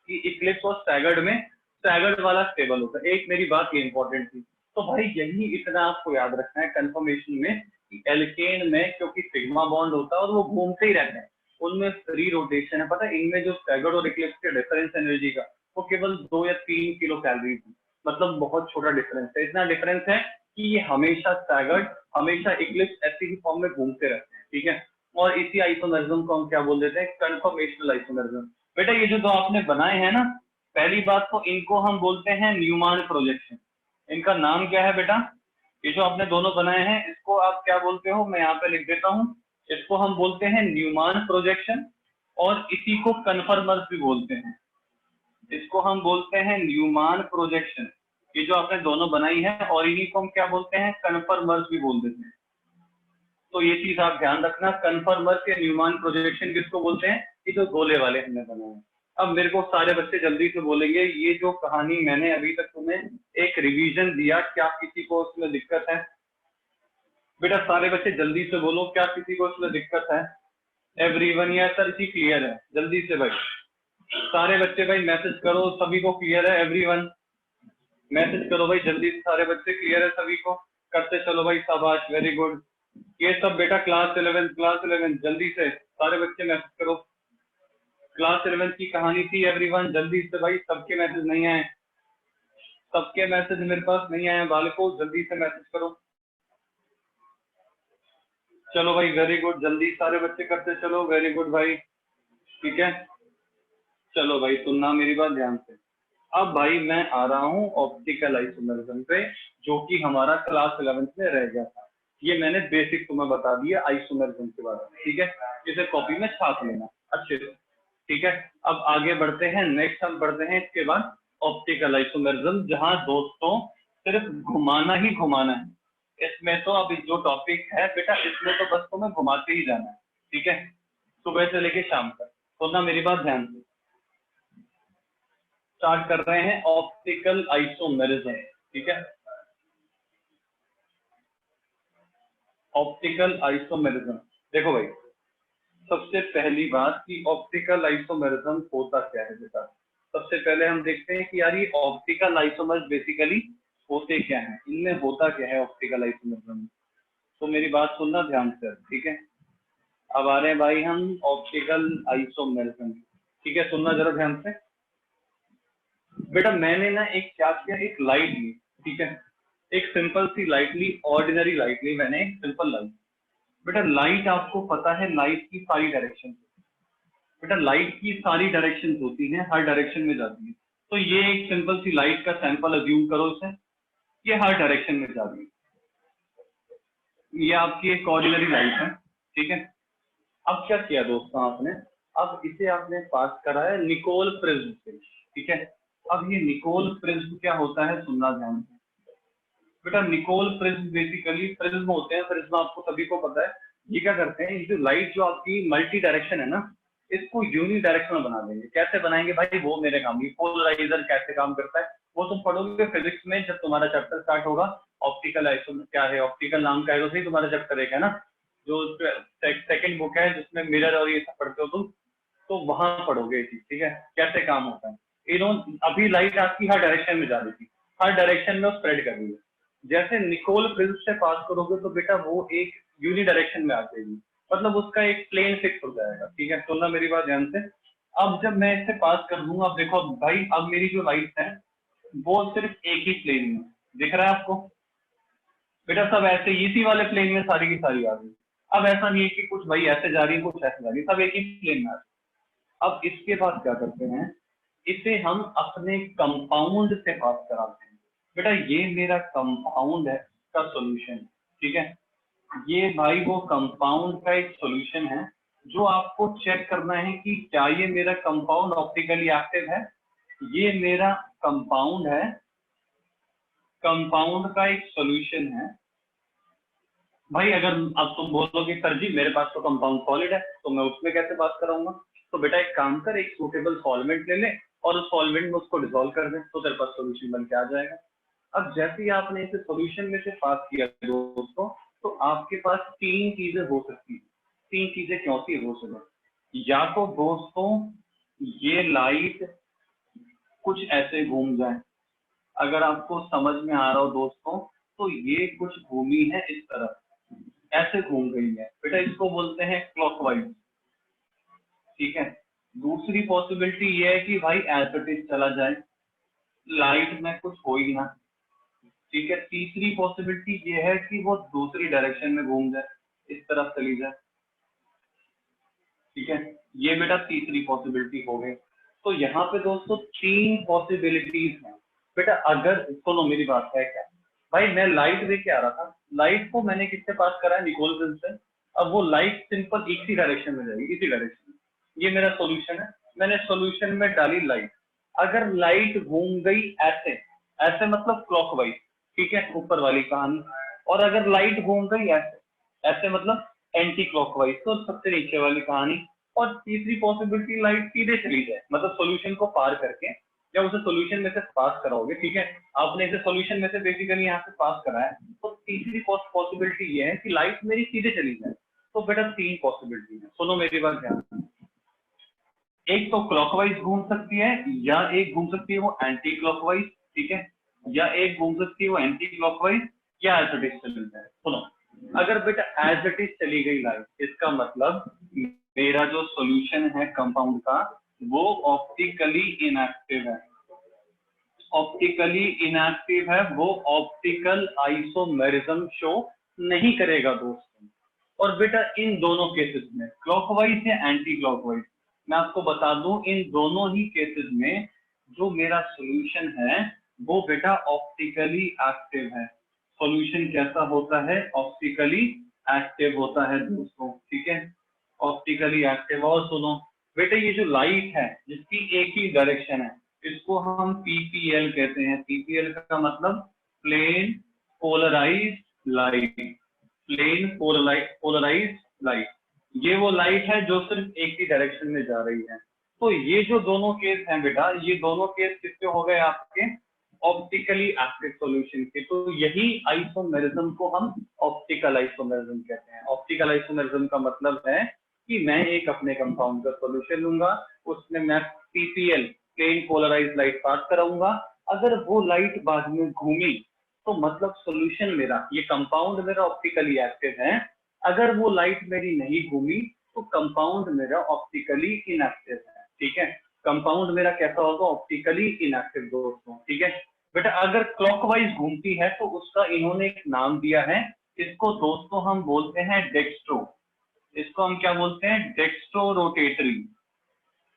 कि इक्लिप्स और स्टैगर्ड में स्टैगर्ड वाला स्टेबल होता है। एक मेरी बात ये इंपॉर्टेंट थी, तो भाई यही इतना आपको याद रखना है कंफर्मेशन में कि एल्केन में क्योंकि सिग्मा बॉन्ड होता है और वो घूमते ही रहते हैं, उनमें फ्री रोटेशन है। पता है इनमें जो स्टैगर्ड और इक्लिप्स के डिफरेंस एनर्जी का वो केवल 2 या 3 किलो कैलोरी, मतलब बहुत छोटा डिफरेंस है। इतना डिफरेंस है कि ये हमेशा स्टैगर्ड हमेशा इक्लिप्स ऐसी ही फॉर्म में घूमते रहते हैं, ठीक है। और इसी आइसोमेरिज्म को हम क्या बोल देते हैं? Conformational isomerism. बेटा ये जो दो आपने बनाए हैं ना, पहली बात तो इनको हम बोलते हैं न्यूमान प्रोजेक्शन। इनका नाम क्या है बेटा? ये जो आपने दोनों बनाए हैं इसको आप क्या बोलते हो? मैं यहाँ पे लिख देता हूँ, इसको हम बोलते हैं न्यूमान प्रोजेक्शन, और इसी को कन्फर्मर्स भी बोलते हैं। इसको हम बोलते हैं न्यूमान प्रोजेक्शन, ये जो आपने दोनों बनाई है, और इन्हीं को हम क्या बोलते हैं? कन्फर्मर्स भी बोल देते हैं। तो ये चीज आप ध्यान रखना, कन्फर्मर्स या न्यूमान प्रोजेक्शन किसको बोलते हैं? ये जो गोले वाले हमने बनाए हैं। अब मेरे को सारे बच्चे जल्दी से बोलेंगे, ये जो कहानी मैंने अभी तक तुम्हें एक रिवीजन दिया, क्या किसी को उसमें दिक्कत है? बेटा सारे बच्चे जल्दी से बोलो, क्या किसी को उसमें दिक्कत है? एवरीवन, या सर जी क्लियर है? जल्दी से भाई सारे बच्चे भाई मैसेज करो, सभी को क्लियर है? एवरीवन मैसेज करो भाई जल्दी से, सारे बच्चे क्लियर है सभी को? करते चलो भाई, शाबाश, वेरी गुड। ये सब बेटा क्लास 11 जल्दी से सारे बच्चे मैसेज करो। क्लास 11 की कहानी थी एवरीवन, जल्दी से भाई, सबके मैसेज नहीं आए, सबके मैसेज मेरे पास नहीं आए बालकों, जल्दी से मैसेज करो। चलो भाई वेरी गुड, जल्दी सारे बच्चे करते चलो, वेरी गुड भाई, ठीक है। चलो भाई सुनना मेरी बात ध्यान से। अब भाई मैं आ रहा हूँ ऑप्टिकल आइसोमेरिज्म पे, जो कि हमारा क्लास 11 में रह गया था। ये मैंने बेसिक तुम्हें बता दिया आइसोमेरिज्म के बारे में, ठीक है। इसे कॉपी में छाप लेना अच्छे से, ठीक है। अब आगे बढ़ते हैं, नेक्स्ट हम बढ़ते हैं इसके बाद ऑप्टिकल आइसोमेरिज्म, जहां दोस्तों सिर्फ घुमाना ही घुमाना है। इसमें तो अभी जो टॉपिक है बेटा, इसमें तो बस तुम्हें घुमाते ही जाना है, ठीक है, सुबह से लेके शाम तक। सुनना मेरी बात ध्यान से। स्टार्ट कर रहे हैं ऑप्टिकल आइसोमेरिज्म, ठीक है। ऑप्टिकल आइसोमेरिज्म, देखो भाई सबसे पहली बात कि ऑप्टिकल आइसोमेरिज्म होता क्या है बेटा। सबसे पहले हम देखते हैं कि यार ये ऑप्टिकल आइसोमर्स बेसिकली होते क्या हैं, इनमें होता क्या है ऑप्टिकल आइसोमेरिज्म। तो मेरी बात सुनना ध्यान से, ठीक है। अब आ रहे हैं भाई हम ऑप्टिकल आइसोमेरिज्म, ठीक है, सुनना जरा ध्यान से। बेटा मैंने ना एक क्या किया, एक लाइट ली, ठीक है, एक सिंपल सी लाइट ली, ऑर्डिनरी लाइट ली मैंने, एक सिंपल लाइट। बेटा लाइट आपको पता है लाइट की सारी डायरेक्शन, बेटा लाइट की सारी डायरेक्शन होती हैं, हर डायरेक्शन में जाती है। तो ये एक सिंपल सी लाइट का सैंपल अज्यूम करो इसे, ये हर डायरेक्शन में जा रही है, ये आपकी एक ऑर्डिनरी लाइट है, ठीक है। अब क्या किया दोस्तों आपने, अब इसे आपने पास करा है निकोल प्रिज्म से, ठीक है। अब ये निकोल प्रिज्म क्या होता है, सुनना ध्यान से बेटा। निकोल प्रिज्म बेसिकली प्रिज्म होते हैं, प्रिज्म आपको सभी को पता है, ये क्या करते हैं, ये जो लाइट जो आपकी मल्टी डायरेक्शन है ना, इसको यूनि डायरेक्शनल बना देंगे। कैसे बनाएंगे भाई, वो मेरे काम की, पोलराइजर कैसे काम करता है वो तुम पढ़ोगे फिजिक्स में, जब तुम्हारा चैप्टर स्टार्ट होगा। ऑप्टिकल आइसोमेर क्या है, ऑप्टिकल नाम का है तो सही, तुम्हारा चैप्टर एक है ना, जो सेकंड बुक है जिसमें मिरर और ये सब पढ़ते हो तुम, तो वहां पढ़ोगे ये चीज, ठीक है, कैसे काम होता है। इन्होंने अभी लाइट आपकी हर डायरेक्शन में जा रही थी, हर डायरेक्शन में वो स्प्रेड कर रही है। जैसे निकोल प्रिज्म से पास करोगे तो बेटा वो एक यूनि डायरेक्शन में आ जाएगी, मतलब उसका एक प्लेन फिक्स हो जाएगा, ठीक है। सुनना मेरी बात ध्यान से। अब जब मैं इसे पास कर दूंगा, अब देखो भाई, अब मेरी जो लाइट है वो सिर्फ एक ही प्लेन में दिख रहा है आपको बेटा, सब ऐसे इसी वाले प्लेन में सारी की सारी आ रही है। अब ऐसा नहीं है कि कुछ भाई ऐसे जा रही है कुछ ऐसे जा रही है, सब एक ही प्लेन में आ रही है। अब इसके बाद क्या करते हैं, इसे हम अपने कंपाउंड से पास कराते हैं। बेटा ये मेरा कंपाउंड है का सॉल्यूशन, ठीक है, ये भाई वो कंपाउंड का एक सॉल्यूशन है जो आपको चेक करना है कि क्या ये मेरा कंपाउंड ऑप्टिकली एक्टिव है। ये मेरा कंपाउंड है, कंपाउंड का एक सॉल्यूशन है, भाई अगर अब तुम बोलोगे सर जी मेरे पास तो कंपाउंड सॉलिड है तो मैं उसमें कैसे बात कराऊंगा, तो बेटा एक काम कर, एक सूटेबल सॉल्वेंट ले ले और उस सॉल्वेंट में उसको डिसॉल्व कर दे तो तेरे पास सोल्यूशन बन के आ जाएगा। अब जैसे ही आपने इसे सॉल्यूशन में से पास किया दोस्तों, तो आपके पास तीन चीजें हो सकती हैं। तीन चीजें क्यों सी हो सकती, या तो दोस्तों ये लाइट कुछ ऐसे घूम जाए, अगर आपको समझ में आ रहा हो दोस्तों, तो ये कुछ घूमी है इस तरफ, ऐसे घूम गई है बेटा, इसको बोलते हैं क्लॉकवाइज। ठीक है। दूसरी पॉसिबिलिटी ये है कि भाई एज इट इज चला जाए, लाइट में कुछ हो ही ना। ठीक है। तीसरी पॉसिबिलिटी ये है कि वो दूसरी डायरेक्शन में घूम जाए, इस तरफ चली जाए। ठीक है। ये बेटा तीसरी पॉसिबिलिटी हो गई। तो यहाँ पे दोस्तों तीन पॉसिबिलिटीज हैं बेटा। अगर सुनो मेरी बात है क्या, भाई मैं लाइट लेके आ रहा था, लाइट को मैंने किससे पास करा है, निकोल प्रिंस से। अब वो लाइट सिंपल एक ही डायरेक्शन में जाएगी, इसी डायरेक्शन में। ये मेरा सॉल्यूशन है, मैंने सॉल्यूशन में डाली लाइट। अगर लाइट घूम गई ऐसे, ऐसे मतलब क्लॉकवाइज, ठीक है, ऊपर वाली कहानी। और अगर लाइट घूम गई ऐसे, ऐसे मतलब एंटी क्लॉकवाइज, तो सबसे नीचे वाली कहानी। और तीसरी पॉसिबिलिटी लाइट सीधे चली जाए, मतलब सॉल्यूशन को पार करके, जब उसे सॉल्यूशन में से पास कराओगे, ठीक है, आपने इसे सॉल्यूशन में से बेसिकली यहाँ से पास करा है, तो तीसरी पॉसिबिलिटी ये है कि लाइट मेरी सीधे चली जाए। तो बेटा तीन पॉसिबिलिटी है, सुनो मेरी बात ध्यान से। एक तो क्लॉकवाइज घूम सकती है, या एक घूम सकती है वो एंटी क्लॉकवाइज, ठीक है, या एक घूम सकती है वो एंटी क्लॉकवाइज, या एज इट इज चली जाए। सुनो, अगर बेटा एज इट इज चली गई लाइट, इसका मतलब मेरा जो सॉल्यूशन है कंपाउंड का वो ऑप्टिकली इनएक्टिव है। ऑप्टिकली इनएक्टिव है, वो ऑप्टिकल आइसोमेरिज्म शो नहीं करेगा दोस्तों। और बेटा इन दोनों केसेस में, क्लॉकवाइज या एंटी क्लॉकवाइज, मैं आपको बता दूं इन दोनों ही केसेस में जो मेरा सॉल्यूशन है वो बेटा ऑप्टिकली एक्टिव है। सॉल्यूशन कैसा होता है, ऑप्टिकली एक्टिव होता है दोस्तों। ठीक है, ऑप्टिकली एक्टिव। और सुनो बेटा, ये जो लाइट है जिसकी एक ही डायरेक्शन है, इसको हम पीपीएल कहते हैं। पीपीएल का मतलब plane polarised light. Plane polarised light, ये वो लाइट है जो सिर्फ एक ही डायरेक्शन में जा रही है। तो ये जो दोनों केस हैं बेटा, ये दोनों केस किसके हो गए आपके, ऑप्टिकली एक्टिव सॉल्यूशन के। तो यही आइसोमेरिज्म को हम ऑप्टिकल आइसोमेरिज्म कहते हैं। ऑप्टिकल आइसोमेरिज्म का मतलब है कि मैं एक अपने कंपाउंड का सॉल्यूशन लूंगा, उसमें मैं PPL plane polarised light pass कराऊंगा। अगर वो लाइट बाद में घूमी तो मतलब सॉल्यूशन मेरा, ये कंपाउंड मेरा ऑप्टिकली एक्टिव है। अगर वो लाइट मेरी नहीं घूमी तो कंपाउंड मेरा ऑप्टिकली इनएक्टिव है। ठीक है, कंपाउंड मेरा कैसा होगा, ऑप्टिकली इनएक्टिव दोस्तों। ठीक है बेटा, अगर क्लॉकवाइज घूमती है तो उसका इन्होंने एक नाम दिया है, इसको दोस्तों हम बोलते हैं डेक्स्ट्रो। इसको हम क्या बोलते हैं, डेक्स्ट्रो रोटेटरी।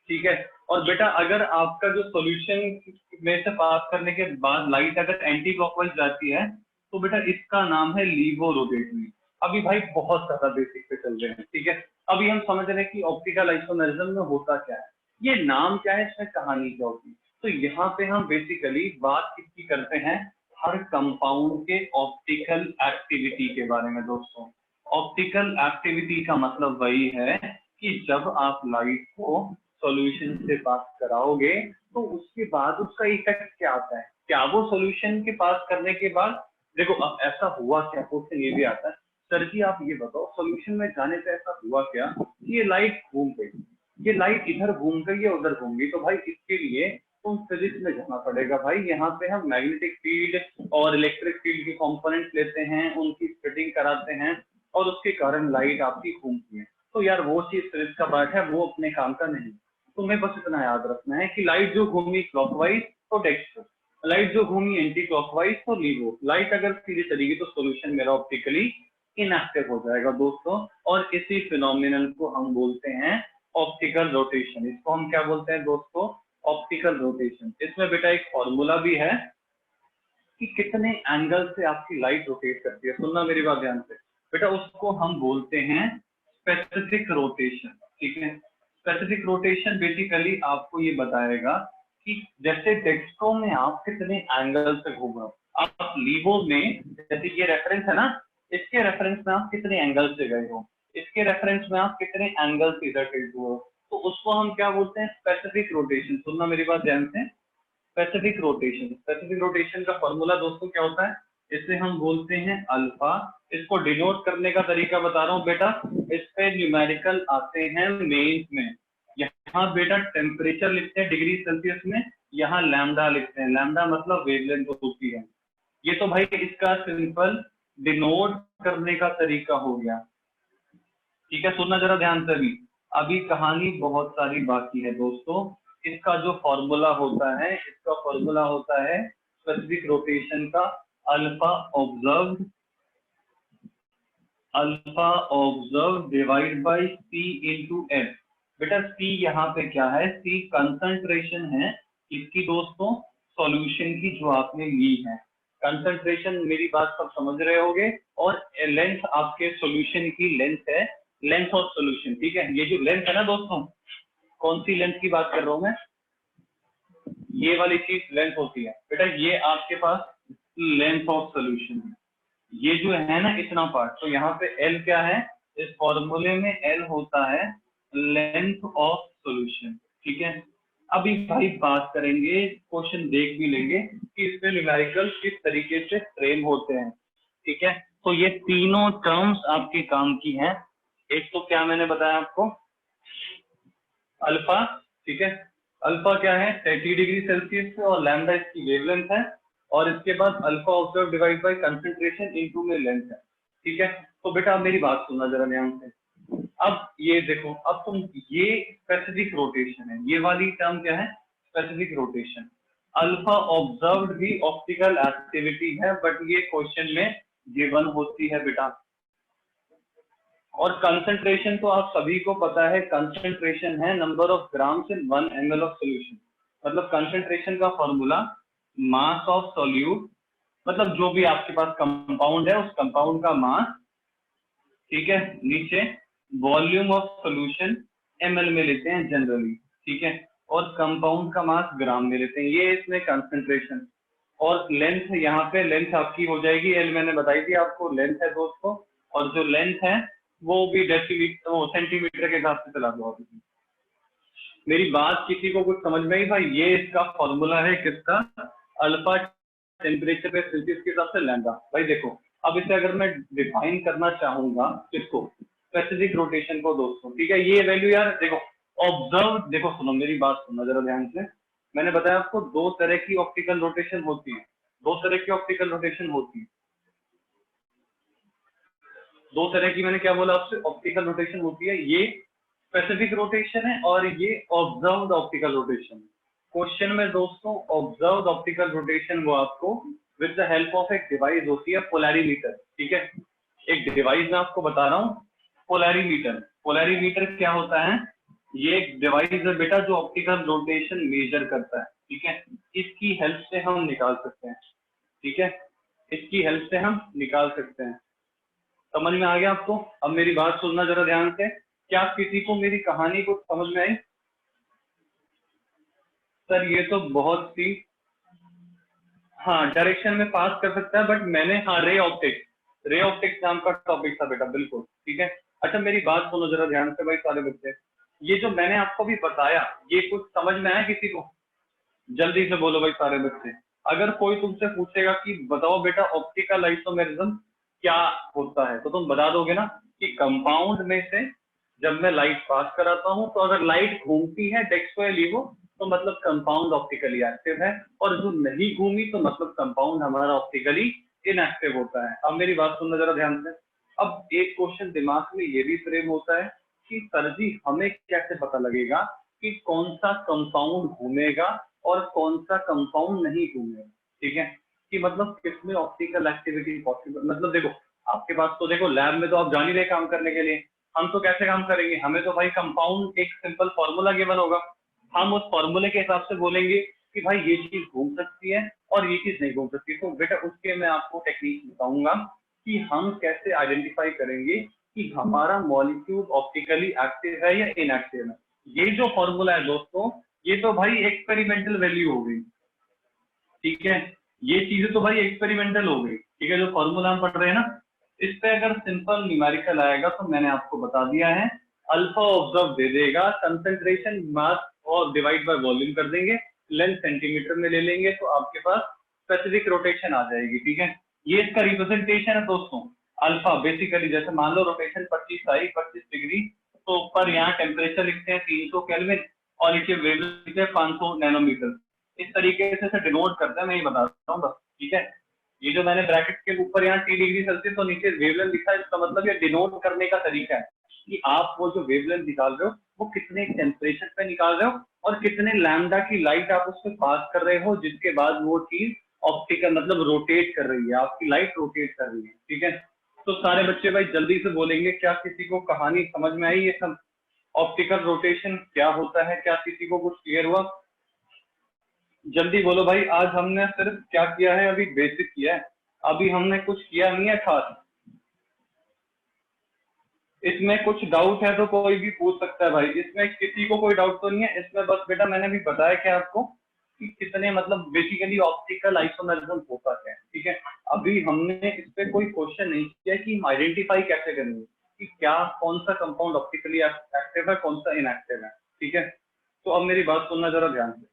ठीक है। और बेटा अगर आपका जो सॉल्यूशन में से पास करने के बाद लाइट अगर एंटी क्लॉकवाइज जाती है तो बेटा इसका नाम है लीवो रोटेटरी। अभी भाई बहुत ज्यादा बेसिक पे चल रहे हैं। ठीक है, अभी हम समझ रहे हैं कि ऑप्टिकल आइसोमेरिज्म में होता क्या है, ये नाम क्या है, इसमें कहानी क्या होती है। तो यहाँ पे हम बेसिकली बात किसकी करते हैं, हर कंपाउंड के ऑप्टिकल एक्टिविटी के बारे में दोस्तों। ऑप्टिकल एक्टिविटी का मतलब वही है कि जब आप लाइट को सॉल्यूशन से पास कराओगे तो उसके बाद उसका इफेक्ट क्या आता है, क्या वो सॉल्यूशन के पास करने के बाद, देखो अब ऐसा हुआ क्या, क्वेश्चन ये भी आता है, सर जी आप ये बताओ सॉल्यूशन में जाने से ऐसा हुआ क्या कि ये लाइट घूम गई, ये लाइट इधर घूम गई या उधर घूम गई। तो भाई इसके लिए तुम फिजिक्स में जाना पड़ेगा भाई। यहाँ पे हम मैग्नेटिक फील्ड और इलेक्ट्रिक फील्ड के कंपोनेंट लेते हैं, उनकी फिटिंग कराते हैं और उसके कारण लाइट आपकी घूमती है। तो यार वो चीज फिजिक्स का पार्ट है, वो अपने काम का नहीं। तुम्हें बस इतना याद रखना है कि लाइट जो घूमी क्लॉकवाइज तो डेक्स्ट्रो, लाइट जो घूमी एंटी क्लॉकवाइज तो लीवो। लाइट अगर सीधे चलेगी तो सॉल्यूशन मेरा ऑप्टिकली इनएक्टिव हो जाएगा दोस्तों। और इसी फिनोमिनल को हम बोलते हैं ऑप्टिकल रोटेशन। इसको हम क्या बोलते हैं दोस्तों, ऑप्टिकल रोटेशन। इसमें बेटा एक फॉर्मूला भी है कि कितने एंगल से आपकी लाइट रोटेट करती है। सुनना मेरी बात ध्यान से बेटा, उसको हम बोलते हैं स्पेसिफिक रोटेशन। ठीक है, स्पेसिफिक रोटेशन बेसिकली आपको ये बताएगा कि जैसे डेक्स्ट्रो में आप कितने एंगल से घूम रहे हो, आप लीवो में, जैसे ये रेफरेंस है ना, इसके रेफरेंस में आप कितने एंगल से गए हो, इसके रेफरेंस में आप कितने एंगल से इधर टिल्ट हुए हो, तो उसको हम क्या बोलते हैं, स्पेसिफिक रोटेशन। सुनना मेरी बात ध्यान से, स्पेसिफिक रोटेशन। स्पेसिफिक रोटेशन का फॉर्मूला दोस्तों क्या होता है, इसे हम बोलते हैं अल्फा। इसको डिनोट करने का तरीका बता रहा हूँ बेटा, इस पे न्यूमेरिकल आते हैं मेंस में। यहाँ बेटा टेम्परेचर लिखते हैं डिग्री सेल्सियस में, यहाँ लैम्डा लिखते हैं, लैम्डा मतलब वेवलेंथ होती है। ये तो भाई इसका सिंपल डिनोट करने का तरीका हो गया, ठीक है। सुनना जरा ध्यान से, अभी कहानी बहुत सारी बाकी है दोस्तों। इसका जो फॉर्मूला होता है, इसका फॉर्मूला होता है स्पेसिफिक रोटेशन का alpha observe divide by C into F. बेटा सी यहाँ पे क्या है, सी कंसंट्रेशन है इसकी दोस्तों, सॉल्यूशन की जो आपने ली है। कंसंट्रेशन मेरी बात सब समझ रहे होगे, और लेंथ आपके सॉल्यूशन की लेंथ है, लेंथ ऑफ सॉल्यूशन, ठीक है। ये जो लेंथ है ना दोस्तों, कौन सी लेंथ की बात कर रहा हूं मैं, ये वाली चीज लेंथ होती है बेटा, ये आपके पास लेंथ ऑफ सॉल्यूशन है, ये जो है ना इतना पार्ट। तो यहाँ पे एल क्या है, इस फॉर्मूले में एल होता है लेंथ ऑफ सॉल्यूशन, ठीक है। अभी भाई बात करेंगे, क्वेश्चन देख भी लेंगे कि इसमें न्यूमेरिकल किस तरीके से फ्रेम होते हैं, ठीक है। तो ये तीनों टर्म्स आपके काम की हैं। एक तो क्या मैंने बताया आपको, अल्फा, ठीक है। अल्फा क्या है, 30 डिग्री सेल्सियस से, और लैम्डा इसकी वेवलेंथ है, और इसके बाद alpha observe divide bye concentration into में लेंथ है, ठीक है। तो बेटा अब मेरी बात सुनना जरा ध्यान से। अब ये देखो, अब तुम, ये स्पेसिफिक रोटेशन है, ये वाली टर्म क्या है, स्पेसिफिक रोटेशन। अल्फा ऑब्जर्व्ड भी ऑप्टिकल एक्टिविटी है, बट ये क्वेश्चन में गिवन होती है बेटा। और कंसंट्रेशन तो आप सभी को पता है, कंसंट्रेशन है number of grams in 1 ml of solution. मतलब कंसंट्रेशन का फॉर्मूला मास ऑफ सॉल्यूट, मतलब जो भी आपके पास कंपाउंड है उस कंपाउंड का मास, ठीक है। नीचे वॉल्यूम ऑफ सॉल्यूशन ml में लेते हैं जनरली, ठीक है, और कंपाउंड का मास ग्राम में लेते हैं, ये इसमें कंसंट्रेशन। और लेंथ, यहाँ पे लेंथ आपकी हो जाएगी एल, मैंने बताई थी आपको लेंथ है दोस्तों, और जो लेंथ है वो भी डेसीमीटर, वो सेंटीमीटर के हिसाब से चला दो। मेरी बात किसी को कुछ समझ में आई भाई, ये इसका फॉर्मूला है किसका, अल्फा टेम्परेचर पे सेल्सियस के हिसाब से लैम्डा। भाई देखो, अब इसे अगर मैं डिफाइन करना चाहूंगा किसको, स्पेसिफिक रोटेशन को दोस्तों, ठीक है। ये वैल्यू यार देखो, ऑब्जर्व, देखो सुनो मेरी बात सुनो जरा ध्यान से। मैंने बताया आपको दो तरह की ऑप्टिकल रोटेशन होती है, दो तरह की ऑप्टिकल रोटेशन होती है, दो तरह की, मैंने क्या बोला आपसे, ऑप्टिकल रोटेशन होती है। ये स्पेसिफिक रोटेशन है और ये ऑब्जर्व्ड ऑप्टिकल रोटेशन। क्वेश्चन में दोस्तों ऑब्जर्व्ड ऑप्टिकल रोटेशन वो आपको विद द हेल्प ऑफ एक डिवाइस होती है, पोलैरीमीटर, ठीक है। एक डिवाइस मैं आपको बता रहा हूँ, पोलैरीमीटर। पोलैरीमीटर क्या होता है, ये एक डिवाइस है बेटा जो ऑप्टिकल रोटेशन मेजर करता है, ठीक है। इसकी हेल्प से हम निकाल सकते हैं, ठीक है, इसकी हेल्प से हम निकाल सकते हैं। समझ में आ गया आपको? अब मेरी बात सुनना जरा ध्यान से, क्या किसी को मेरी कहानी को समझ में आई? सर ये तो बहुत सी, हाँ डायरेक्शन में पास कर सकता है, बट मैंने, हाँ रे ऑप्टिक्स, रे ऑप्टिक्स नाम का टॉपिक था बेटा, बिल्कुल ठीक है। अच्छा मेरी बात सुनो जरा ध्यान से भाई सारे बच्चे, ये जो मैंने आपको भी बताया ये कुछ समझ में आया किसी को? जल्दी से बोलो भाई सारे बच्चे। अगर कोई तुमसे पूछेगा कि बताओ बेटा ऑप्टिकल आइसोमेरिज्म क्या होता है, तो तुम बता दोगे ना कि कंपाउंड में से जब मैं लाइट पास कराता हूं तो अगर लाइट घूमती है डेस्क पे लीवो तो मतलब कंपाउंड ऑप्टिकली एक्टिव है, और जो नहीं घूमी तो मतलब कंपाउंड हमारा ऑप्टिकली इनएक्टिव होता है। अब मेरी बात सुनना जरा ध्यान से। अब एक क्वेश्चन दिमाग में ये भी फ्रेम होता है कि सर जी हमें कैसे पता लगेगा कि कौन सा कंपाउंड घूमेगा और कौन सा कंपाउंड नहीं घूमेगा, ठीक है, कि मतलब किसमें ऑप्टिकल एक्टिविटी पॉसिबल। मतलब देखो आपके पास तो देखो लैब में तो आप जान ही रहे काम करने के लिए, हम तो कैसे काम करेंगे, हमें तो भाई कंपाउंड एक सिंपल फॉर्मूला गिवन होगा, हम उस फॉर्मूले के हिसाब से बोलेंगे कि भाई ये चीज घूम सकती है और ये चीज नहीं घूम सकती। तो बेटा उसके मैं आपको टेक्निक बताऊंगा कि हम कैसे आइडेंटिफाई करेंगे कि हमारा मॉलिक्यूल ऑप्टिकली एक्टिव है या इनएक्टिव है। ये जो फॉर्मूला है दोस्तों, ये तो भाई एक्सपेरिमेंटल वैल्यू हो गई, ठीक है, ये चीजें तो भाई एक्सपेरिमेंटल हो गई, ठीक है। जो फॉर्मूला हम पढ़ रहे हैं ना, इस पे अगर सिंपल न्यूमेरिकल आएगा तो मैंने आपको बता दिया है, अल्फा ऑब्जर्व दे देगा, कंसंट्रेशन मास और डिवाइड बाय वॉल्यूम कर देंगे, लेंथ सेंटीमीटर में ले लेंगे तो आपके पास स्पेसिफिक रोटेशन आ जाएगी। ठीक है, ये इसका रिप्रेजेंटेशन है दोस्तों। अल्फा बेसिकली जैसे मान लो रोटेशन 25 आई 25 डिग्री, तो ऊपर यहाँ टेम्परेचर लिखते हैं 300 केल्विन और नीचे वेवलेंथ लिखते हैं 500 नैनोमीटर। इस तरीके से डिनोट करते हैं, मैं ये बता रहा हूँ बस। ठीक है, ये जो मैंने ब्रैकेट के ऊपर यहाँ T डिग्री सेल्सियस तो नीचे वेवलेंथ लिखा है, इसका मतलब ये डिनोट करने का तरीका है कि आप वो जो वेवलेंथ निकाल रहे हो वो कितने टेम्परेचर पे निकाल रहे हो और कितने लैम्डा की लाइट आप उसमें पास कर रहे हो, जिसके बाद वो चीज ऑप्टिकल मतलब रोटेट कर रही है, आपकी लाइट रोटेट कर रही है। ठीक है, तो सारे बच्चे भाई जल्दी से बोलेंगे, क्या किसी को कहानी समझ में आई? ये सब ऑप्टिकल रोटेशन क्या होता है, क्या किसी को कुछ क्लियर हुआ? जल्दी बोलो भाई। आज हमने सिर्फ क्या किया है, अभी बेसिक किया है, अभी हमने कुछ किया नहीं है खास। इसमें कुछ डाउट है तो कोई भी पूछ सकता है भाई, इसमें किसी को कोई डाउट तो नहीं है इसमें? बस बेटा मैंने भी बताया क्या आपको कि कितने मतलब बेसिकली ऑप्टिकल आइसोमेरिज्म होता है। ठीक है, अभी हमने इस पे कोई क्वेश्चन नहीं किया कि हम आइडेंटिफाई कैसे करेंगे कि क्या कौन सा कंपाउंड ऑप्टिकली एक्टिव है, कौन सा इनएक्टिव है। ठीक है, तो अब मेरी बात सुनना जरा ध्यान से।